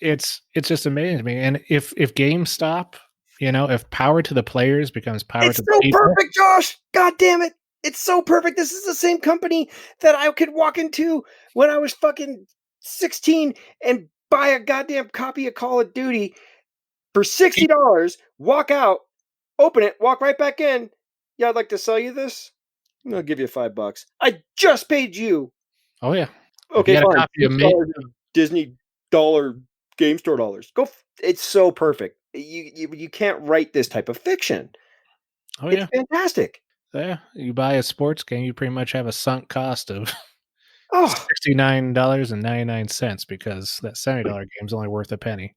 C: just amazing to me. And if GameStop, if power to the players becomes power to the people.
B: It's so perfect, Josh. God damn it. It's so perfect. This is the same company that I could walk into when I was fucking 16 and buy a goddamn copy of Call of Duty for $60, walk out, open it, walk right back in. Yeah, I'd like to sell you this. I'll give you $5. I just paid you.
C: Oh, yeah.
B: Okay, fine. $6 Disney dollar, game store dollars. Go. It's so perfect. You can't write this type of fiction.
C: Oh, yeah.
B: It's fantastic.
C: Yeah, you buy a sports game, you pretty much have a sunk cost of $69.99 because that $70 game is only worth a penny.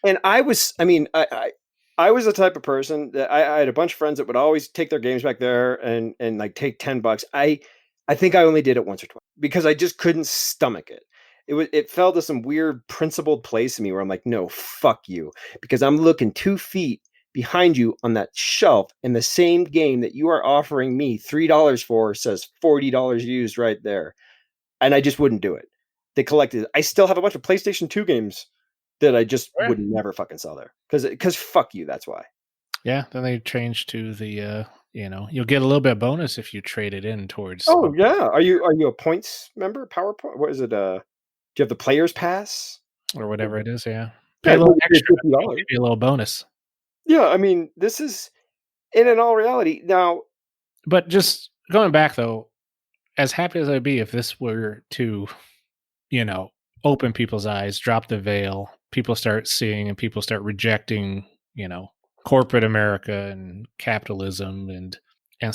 B: And I was the type of person that I had a bunch of friends that would always take their games back there and like take $10. I think I only did it once or twice because I just couldn't stomach it. It fell to some weird principled place in me where I'm like, no, fuck you, because I'm looking 2 feet behind you on that shelf, and the same game that you are offering me $3 for says $40 used right there, and I just wouldn't do it. They collected. I still have a bunch of PlayStation 2 games that I just would never fucking sell there because fuck you. That's why.
C: Yeah, then they changed to the you'll get a little bit of bonus if you trade it in towards.
B: Oh yeah, are you a points member? PowerPoint? What is it? Do you have the players pass
C: or whatever it is? Yeah, pay a little extra. Give you a little bonus.
B: Yeah, this is in all reality now.
C: But just going back though, as happy as I'd be if this were to, open people's eyes, drop the veil, people start seeing and people start rejecting, corporate America and capitalism and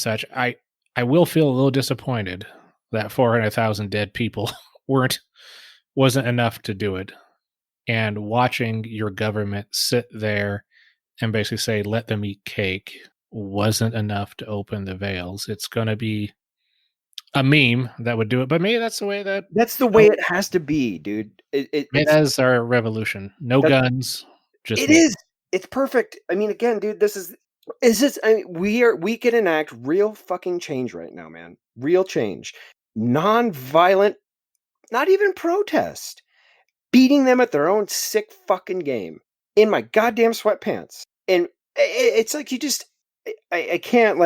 C: such, I will feel a little disappointed that 400,000 dead people wasn't enough to do it. And watching your government sit there and basically say, let them eat cake, wasn't enough to open the veils. It's going to be a meme that would do it, but maybe that's the way
B: it has to be, dude.
C: It's our revolution. No guns. Just
B: it is. It's perfect. Again, dude, we can enact real fucking change right now, man. Real change. Non-violent, not even protest. Beating them at their own sick fucking game in my goddamn sweatpants. And it's like I can't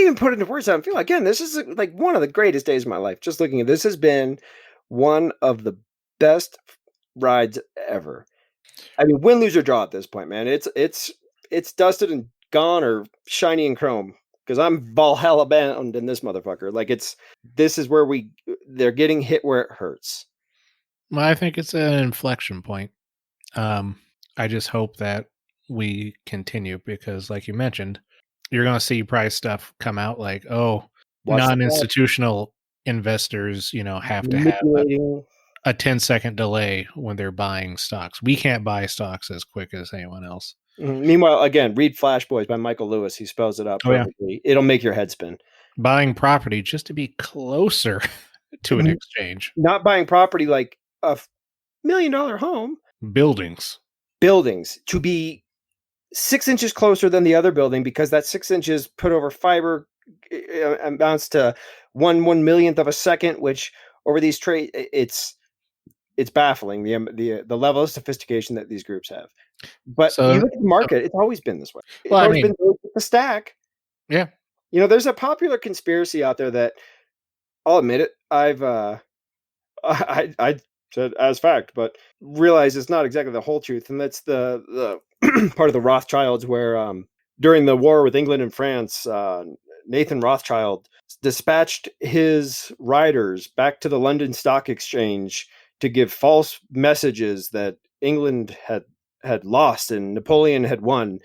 B: even put it into words. I'm feeling, again, this is like one of the greatest days of my life. Just looking at this has been one of the best rides ever. Win, lose, or draw at this point, man. It's dusted and gone or shiny and chrome because I'm Valhalla bound in this motherfucker. This is where they're getting hit where it hurts.
C: Well, I think it's an inflection point. I just hope that we continue because, like you mentioned, you're going to see price stuff come out like, non-institutional investors, have to have a 10-second delay when they're buying stocks. We can't buy stocks as quick as anyone else.
B: Mm-hmm. Meanwhile, again, read Flash Boys by Michael Lewis. He spells it out perfectly. Yeah. It'll make your head spin.
C: Buying property just to be closer to an exchange.
B: Not buying property like a $1 million home.
C: Buildings.
B: to be 6 inches closer than the other building, because that 6 inches put over fiber amounts to 1/1,000,000th of a second, which over these trades, it's baffling the level of sophistication that these groups have. But
C: So,
B: you look at the market, it's always been this way. It's
C: well, I
B: always
C: mean,
B: been the stack.
C: yeah.
B: There's a popular conspiracy out there that, I'll admit it, I said as fact, but realize it's not exactly the whole truth, and that's the part of the Rothschilds where during the war with England and France, Nathan Rothschild dispatched his riders back to the London Stock Exchange to give false messages that England had lost and Napoleon had won.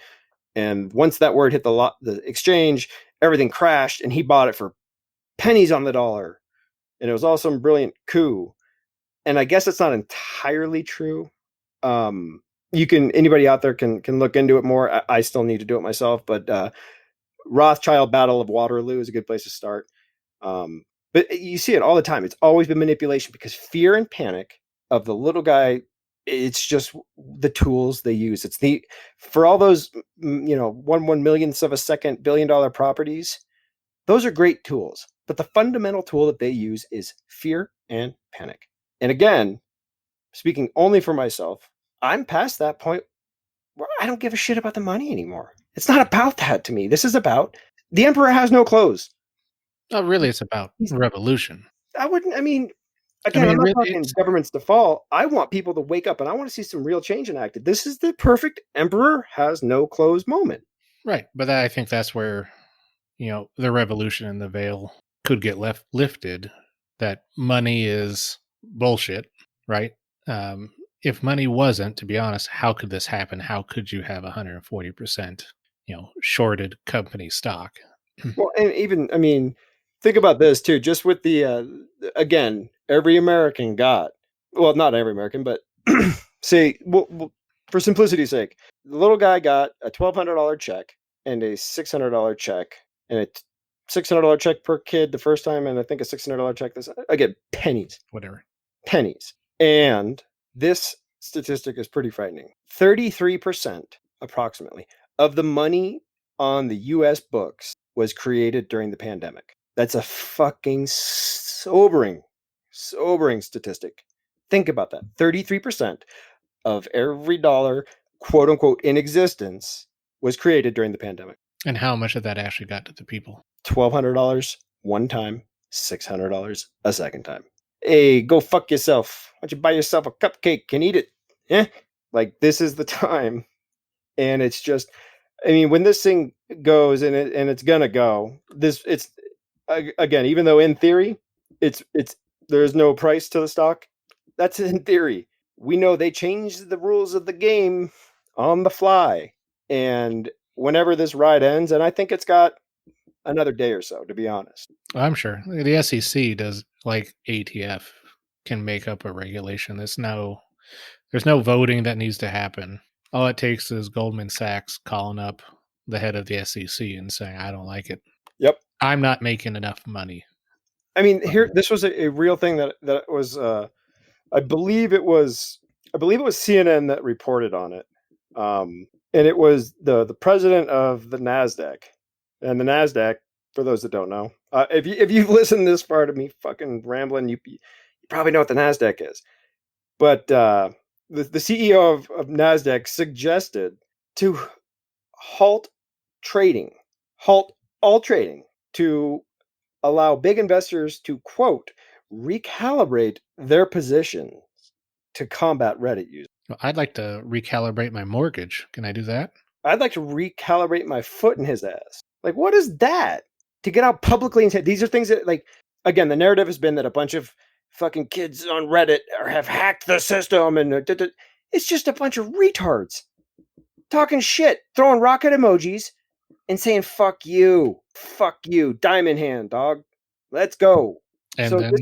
B: And once that word hit the exchange, everything crashed, and he bought it for pennies on the dollar. And it was all some brilliant coup. And I guess it's not entirely true. Anybody out there can look into it more. I still need to do it myself, but Rothschild Battle of Waterloo is a good place to start. But you see it all the time. It's always been manipulation, because fear and panic of the little guy, it's just the tools they use. For all those, 1/1,000,000th of a second billion-dollar properties, those are great tools. But the fundamental tool that they use is fear and panic. And again, speaking only for myself, I'm past that point where I don't give a shit about the money anymore. It's not about that to me. This is about the emperor has no clothes.
C: No, really, it's about revolution.
B: I'm not
C: really,
B: talking government's default. I want people to wake up, and I want to see some real change enacted. This is the perfect emperor has no clothes moment.
C: Right. But I think that's where, the revolution and the veil could get lifted, that money is bullshit, right? If money wasn't, to be honest, how could this happen? How could you have 140%, shorted company stock?
B: Well, and even, think about this too, just with again, every American got, well, not every American, but say, for simplicity's sake, the little guy got a $1,200 check and a $600 check, and a $600 check per kid the first time, and I think a $600 check this. Again, pennies.
C: Whatever.
B: Pennies. And this statistic is pretty frightening. 33%, approximately, of the money on the U.S. books was created during the pandemic. That's a fucking sobering statistic. Think about that. 33% of every dollar, quote unquote, in existence was created during the pandemic.
C: And how much of that actually got to the people?
B: $1,200 one time, $600 a second time. Hey, go fuck yourself. Why don't you buy yourself a cupcake and eat it? Like, this is the time. And it's just, when this thing goes, and it's gonna go, it's again, even though in theory there's no price to the stock, that's in theory. We know they change the rules of the game on the fly, and whenever this ride ends, and I think it's got another day or so, to be honest.
C: I'm sure the SEC does, like ATF, can make up a regulation. There's no voting that needs to happen. All it takes is Goldman Sachs calling up the head of the SEC and saying, "I don't like it.
B: Yep,
C: I'm not making enough money."
B: This was a real thing that was. I believe it was CNN that reported on it, and it was the president of the NASDAQ, and the NASDAQ. For those that don't know, if you've listened this far to me fucking rambling, you probably know what the NASDAQ is. But the CEO of NASDAQ suggested to halt all trading, to allow big investors to, quote, recalibrate their positions to combat Reddit users.
C: Well, I'd like to recalibrate my mortgage. Can I do that?
B: I'd like to recalibrate my foot in his ass. Like, what is that? To get out publicly and say, these are things that, like, again, the narrative has been that a bunch of fucking kids on Reddit have hacked the system, and it's just a bunch of retards talking shit, throwing rocket emojis, and saying, fuck you, diamond hand, dog. Let's go.
C: And so then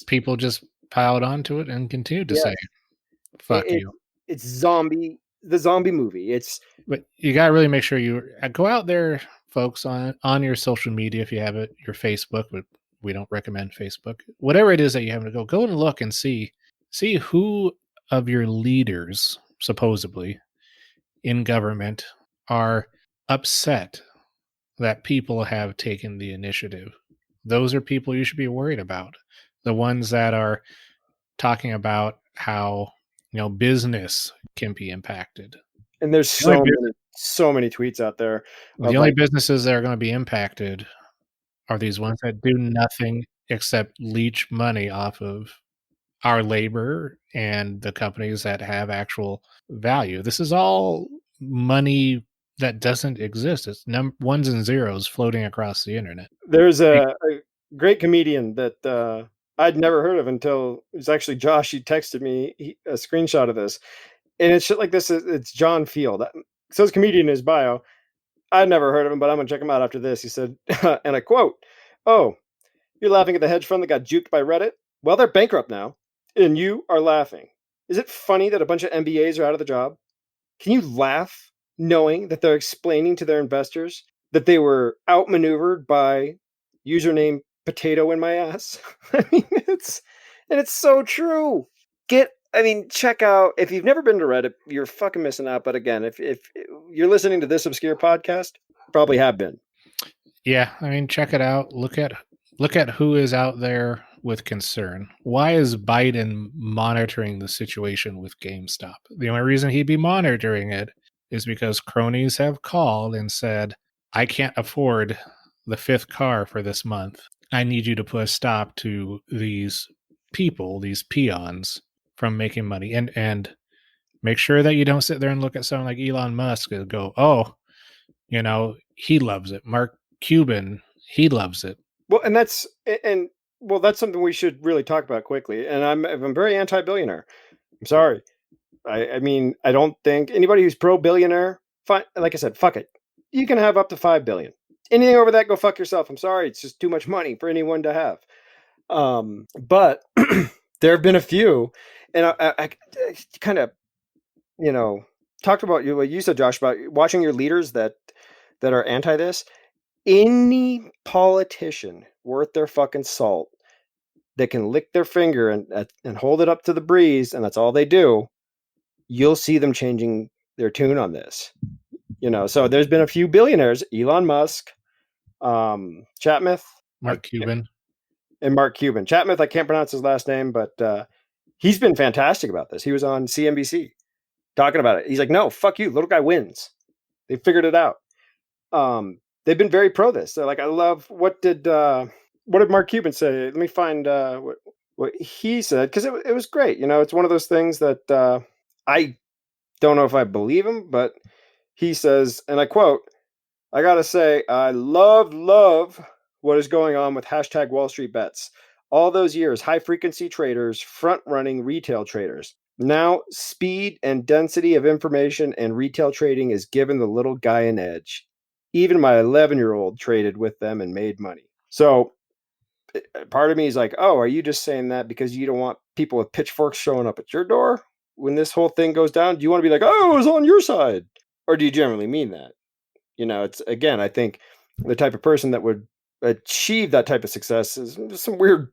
C: people just piled onto it and continued to say, fuck you.
B: It's the zombie movie.
C: But you got to really make sure you go out there, folks, on your social media, if you have it, your Facebook, but we don't recommend Facebook. Whatever it is that you have to go and look and see who of your leaders supposedly in government are upset that people have taken the initiative. Those are people you should be worried about. The ones that are talking about how, business can be impacted.
B: And there's
C: The only,
B: so many tweets out there.
C: the only businesses that are going to be impacted are these ones that do nothing except leech money off of our labor and the companies that have actual value. This is all money that doesn't exist. It's ones and zeros floating across the internet.
B: There's a great comedian that I'd never heard of until it was actually Josh. He texted me a screenshot of this, and it's shit like this. It's John Field. So his comedian in his bio. I'd never heard of him, but I'm gonna check him out after this. He said, and I quote, "Oh, you're laughing at the hedge fund that got juked by Reddit? Well, they're bankrupt now, and you are laughing. Is it funny that a bunch of MBAs are out of the job? Can you laugh knowing that they're explaining to their investors that they were outmaneuvered by username potato in my ass?" I mean, it's so true. Check out, if you've never been to Reddit, you're fucking missing out. But again, if you're listening to this obscure podcast, probably have been.
C: Yeah, check it out. Look at who is out there with concern. Why is Biden monitoring the situation with GameStop? The only reason he'd be monitoring it is because cronies have called and said, I can't afford the fifth car for this month. I need you to put a stop to these people, these peons, from making money. And make sure that you don't sit there and look at someone like Elon Musk and go, oh, he loves it. Mark Cuban, he loves it.
B: Well, that's something we should really talk about quickly. And I'm very anti-billionaire. I'm sorry. I don't think anybody who's pro-billionaire, fine, like I said, fuck it. You can have up to 5 billion. Anything over that, go fuck yourself. I'm sorry. It's just too much money for anyone to have. But there have been a few, and I kind of, talked about what you said, Josh, about watching your leaders that are anti this. Any politician worth their fucking salt that can lick their finger and hold it up to the breeze, and that's all they do, you'll see them changing their tune on this. So there's been a few billionaires, Elon Musk, Chatmouth,
C: Mark Cuban.
B: Chatmouth, I can't pronounce his last name, but he's been fantastic about this. He was on CNBC talking about it. He's like, no, fuck you. Little guy wins. They figured it out. They've been very pro this. They're like, I love, what did Mark Cuban say? Let me find what he said, because it was great. It's one of those things that I don't know if I believe him, but he says, and I quote, I gotta say, I love what is going on with hashtag wallstreetbets. All those years, high-frequency traders front-running retail traders. Now, speed and density of information and retail trading is giving the little guy an edge. Even my 11-year-old traded with them and made money. So part of me is like, oh, are you just saying that because you don't want people with pitchforks showing up at your door when this whole thing goes down? Do you want to be like, oh, I was on your side? Or do you generally mean that? It's, again, I think the type of person that would achieve that type of success is some weird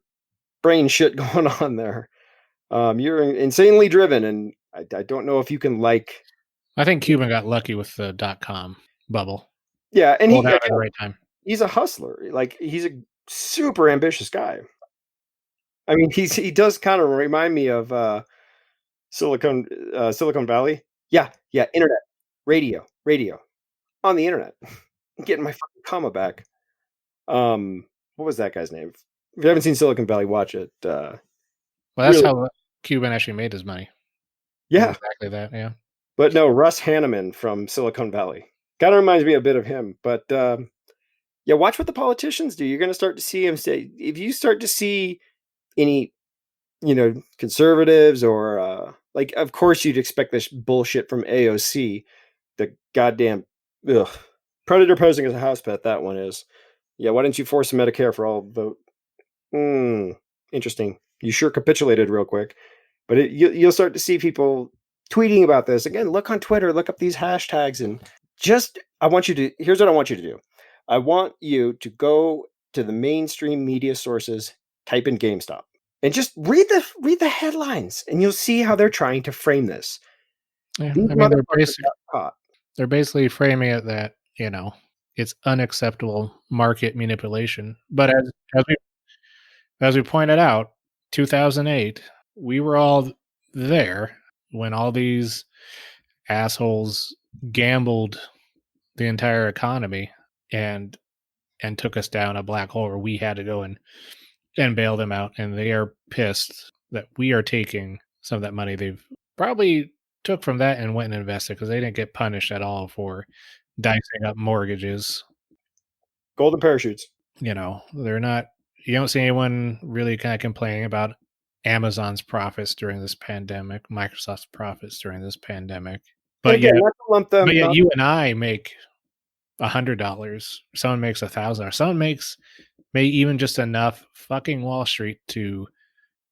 B: brain shit going on there. You're insanely driven, and I don't know if you can
C: I think Cuban got lucky with the .com bubble.
B: Yeah, and
C: at the right time.
B: He's a hustler. He's a super ambitious guy. He does kind of remind me of Silicon Valley. Yeah, internet, radio, on the internet. Getting my fucking comma back. What was that guy's name? If you haven't seen Silicon Valley, watch it.
C: Well, that's really how Cuban actually made his money.
B: Yeah,
C: exactly that. Yeah,
B: but no, Russ Hanneman from Silicon Valley kind of reminds me a bit of him. But watch what the politicians do. You're going to start to see him say, if you start to see any, conservatives or of course you'd expect this bullshit from AOC, the goddamn predator posing as a house pet. That one is. Yeah, why didn't you force Medicare for all vote? Interesting. You sure capitulated real quick. But you'll start to see people tweeting about this. Again, look on Twitter, look up these hashtags, and here's what I want you to do. I want you to go to the mainstream media sources, type in GameStop, and just read the headlines, and you'll see how they're trying to frame this.
C: Yeah,
B: These
C: I mean,
B: motherfuckers got caught.
C: they're basically framing it that, it's unacceptable market manipulation. But as we pointed out, 2008, we were all there when all these assholes gambled the entire economy and took us down a black hole where we had to go and bail them out. And they are pissed that we are taking some of that money they've probably took from that and went and invested, because they didn't get punished at all for dicing up mortgages.
B: Golden parachutes.
C: They're not, you don't see anyone really kind of complaining about Amazon's profits during this pandemic, Microsoft's profits during this pandemic.
B: And
C: But
B: again,
C: yet,
B: not to lump them.
C: but yet you and I make $100. Someone makes $1,000. Someone may even just enough fucking Wall Street to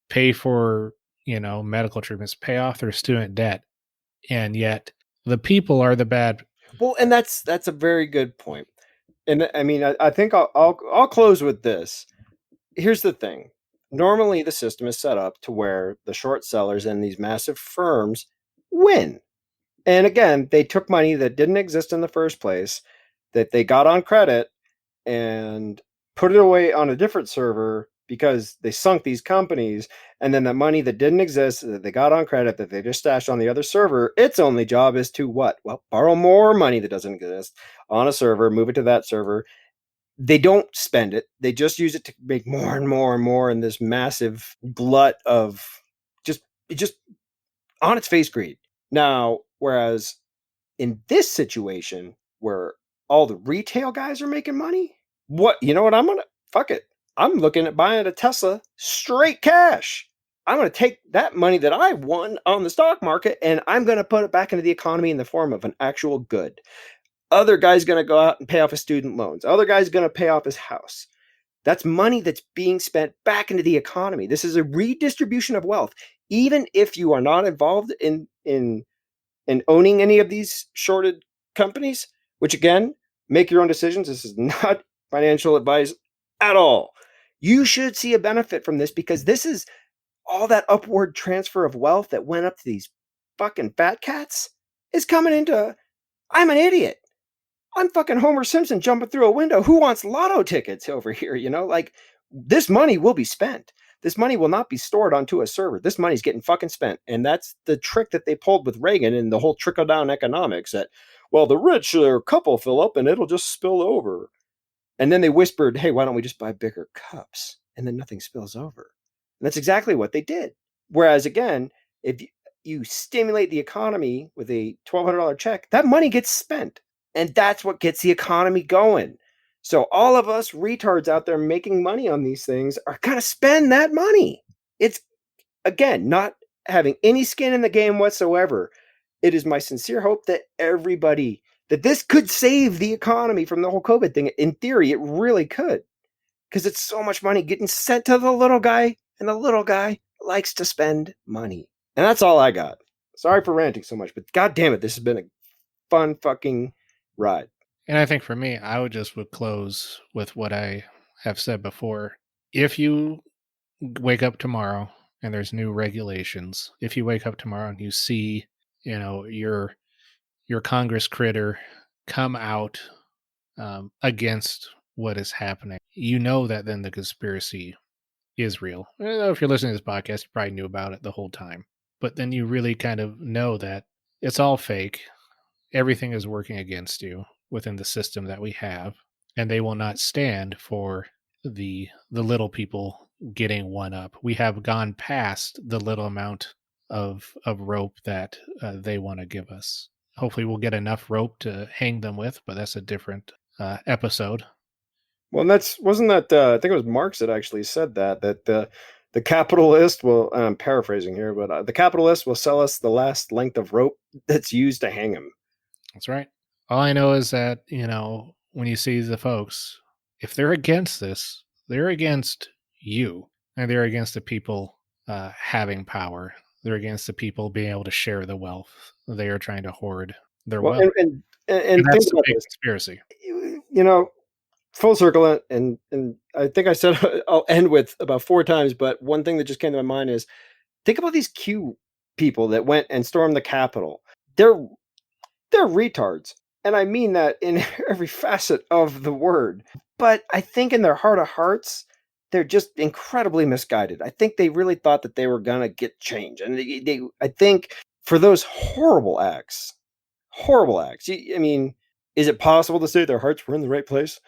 C: pay for, medical treatments, pay off their student debt. And yet the people are the bad.
B: Well, and that's a very good point. And I mean, I think I'll close with this. Here's the thing. Normally, the system is set up to where the short sellers and these massive firms win. And again, they took money that didn't exist in the first place, that they got on credit, and put it away on a different server because they sunk these companies. And then the money that didn't exist, that they got on credit, that they just stashed on the other server, its only job is to what? Well, borrow more money that doesn't exist on a server, move it to that server. They don't spend it. They just use it to make more and more and more in this massive glut of just on its face greed. Now, whereas in this situation where all the retail guys are making money, fuck it. I'm looking at buying a Tesla straight cash. I'm going to take that money that I won on the stock market and I'm going to put it back into the economy in the form of an actual good. Other guy's going to go out and pay off his student loans. Other guy's going to pay off his house. That's money that's being spent back into the economy. This is a redistribution of wealth. Even if you are not involved in owning any of these shorted companies, which again, make your own decisions. This is not financial advice at all. You should see a benefit from this, because this is all that upward transfer of wealth that went up to these fucking fat cats is coming into, I'm an idiot. I'm fucking Homer Simpson jumping through a window. Who wants lotto tickets over here? This money will be spent. This money will not be stored onto a server. This money's getting fucking spent. And that's the trick that they pulled with Reagan and the whole trickle-down economics that, well, the rich couple fill up and it'll just spill over. And then they whispered, hey, why don't we just buy bigger cups? And then nothing spills over. And that's exactly what they did. Whereas, again, if you stimulate the economy with a $1,200 check, that money gets spent. And that's what gets the economy going. So all of us retards out there making money on these things are going to spend that money. It's, again, not having any skin in the game whatsoever. It is my sincere hope that that this could save the economy from the whole COVID thing. In theory, it really could, because it's so much money getting sent to the little guy, and the little guy likes to spend money. And that's all I got. Sorry for ranting so much, but God damn it, this has been a fun fucking ride.
C: And I think for me, I would close with what I have said before. If you wake up tomorrow and there's new regulations, if you wake up tomorrow and you see, your Congress critter come out against what is happening, that then the conspiracy is real. If you're listening to this podcast, you probably knew about it the whole time. But then you really kind of know that it's all fake. Everything is working against you within the system that we have, and they will not stand for the little people getting one up. We have gone past the little amount of rope that they want to give us. Hopefully we'll get enough rope to hang them with, but that's a different episode.
B: Well, wasn't that I think it was Marx that actually said that the capitalist will, I'm paraphrasing here, but the capitalist will sell us the last length of rope that's used to hang him.
C: That's right. All I know is that, when you see the folks, if they're against this, they're against you, and they're against the people having power. They're against the people being able to share the wealth. They are trying to hoard their wealth.
B: And
C: that's
B: think
C: a
B: about
C: big
B: this.
C: Conspiracy.
B: Full circle, and I think I said I'll end with about 4 times, but one thing that just came to my mind is, think about these Q people that went and stormed the Capitol. they're retards. And I mean that in every facet of the word. But I think in their heart of hearts, they're just incredibly misguided. I think they really thought that they were going to get change. And I think for those horrible acts, I mean, is it possible to say their hearts were in the right place?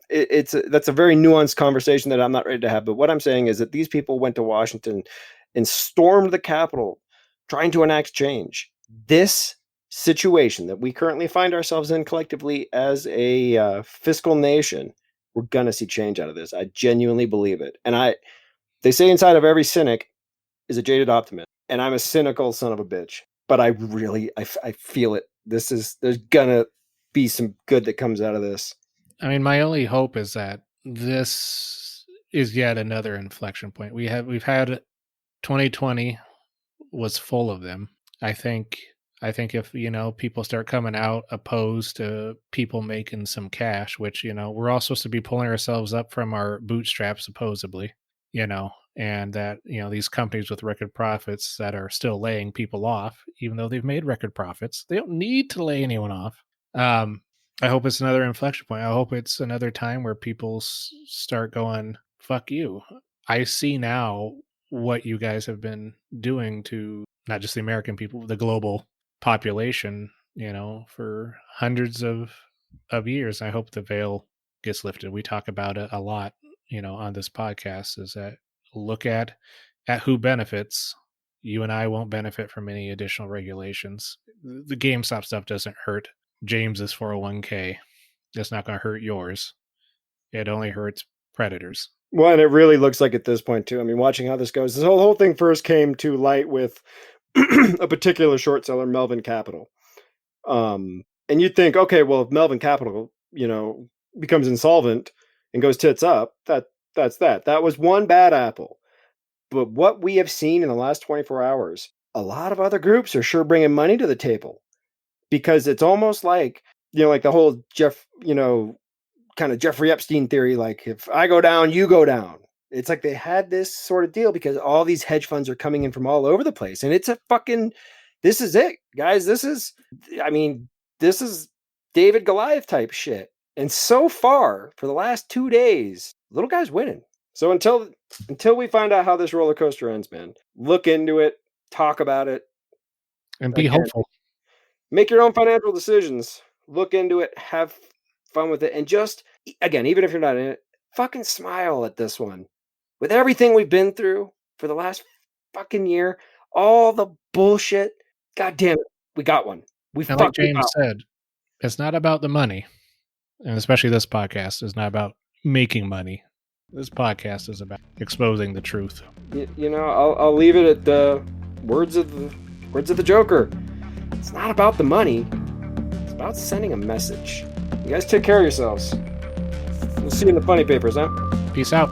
B: That's a very nuanced conversation that I'm not ready to have. But what I'm saying is that these people went to Washington and stormed the Capitol trying to enact change. This situation that we currently find ourselves in collectively as a fiscal nation, we're going to see change out of this. I genuinely believe it. And they say inside of every cynic is a jaded optimist. And I'm a cynical son of a bitch. But I feel it. There's going to be some good that comes out of this.
C: I mean, my only hope is that this is yet another inflection point. We've had 2020 was full of them. I think if, people start coming out opposed to people making some cash, which, we're all supposed to be pulling ourselves up from our bootstraps, supposedly, and that, these companies with record profits that are still laying people off, even though they've made record profits, they don't need to lay anyone off. I hope it's another inflection point. I hope it's another time where people start going, fuck you. I see now what you guys have been doing to not just the American people, the global population, for hundreds of years. I hope the veil gets lifted. We talk about it a lot, on this podcast, is that look at who benefits. You and I won't benefit from any additional regulations. The GameStop stuff doesn't hurt James's 401k. It's not going to hurt yours. It only hurts predators.
B: Well, and it really looks like at this point too. I mean, watching how this goes, this whole thing first came to light with a particular short seller, Melvin Capital. And you'd think, okay, well, if Melvin Capital, becomes insolvent and goes tits up, that's that. That was one bad apple. But what we have seen in the last 24 hours, a lot of other groups are sure bringing money to the table. Because it's almost like, like the whole kind of Jeffrey Epstein theory, like if I go down, you go down. It's like they had this sort of deal because all these hedge funds are coming in from all over the place. And it's this is it, guys. This is David Goliath type shit. And so far, for the last 2 days, little guy's winning. So until we find out how this roller coaster ends, man, look into it, talk about it.
C: And be hopeful.
B: Make your own financial decisions. Look into it. Have fun with it. And just, again, even if you're not in it, fucking smile at this one. With everything we've been through for the last fucking year, all the bullshit, God damn it, we got one.
C: And like James said, it's not about the money. And especially this podcast is not about making money. This podcast is about exposing the truth.
B: I'll leave it at the words of the Joker. It's not about the money. It's about sending a message. You guys take care of yourselves. We'll see you in the funny papers, huh?
C: Peace out.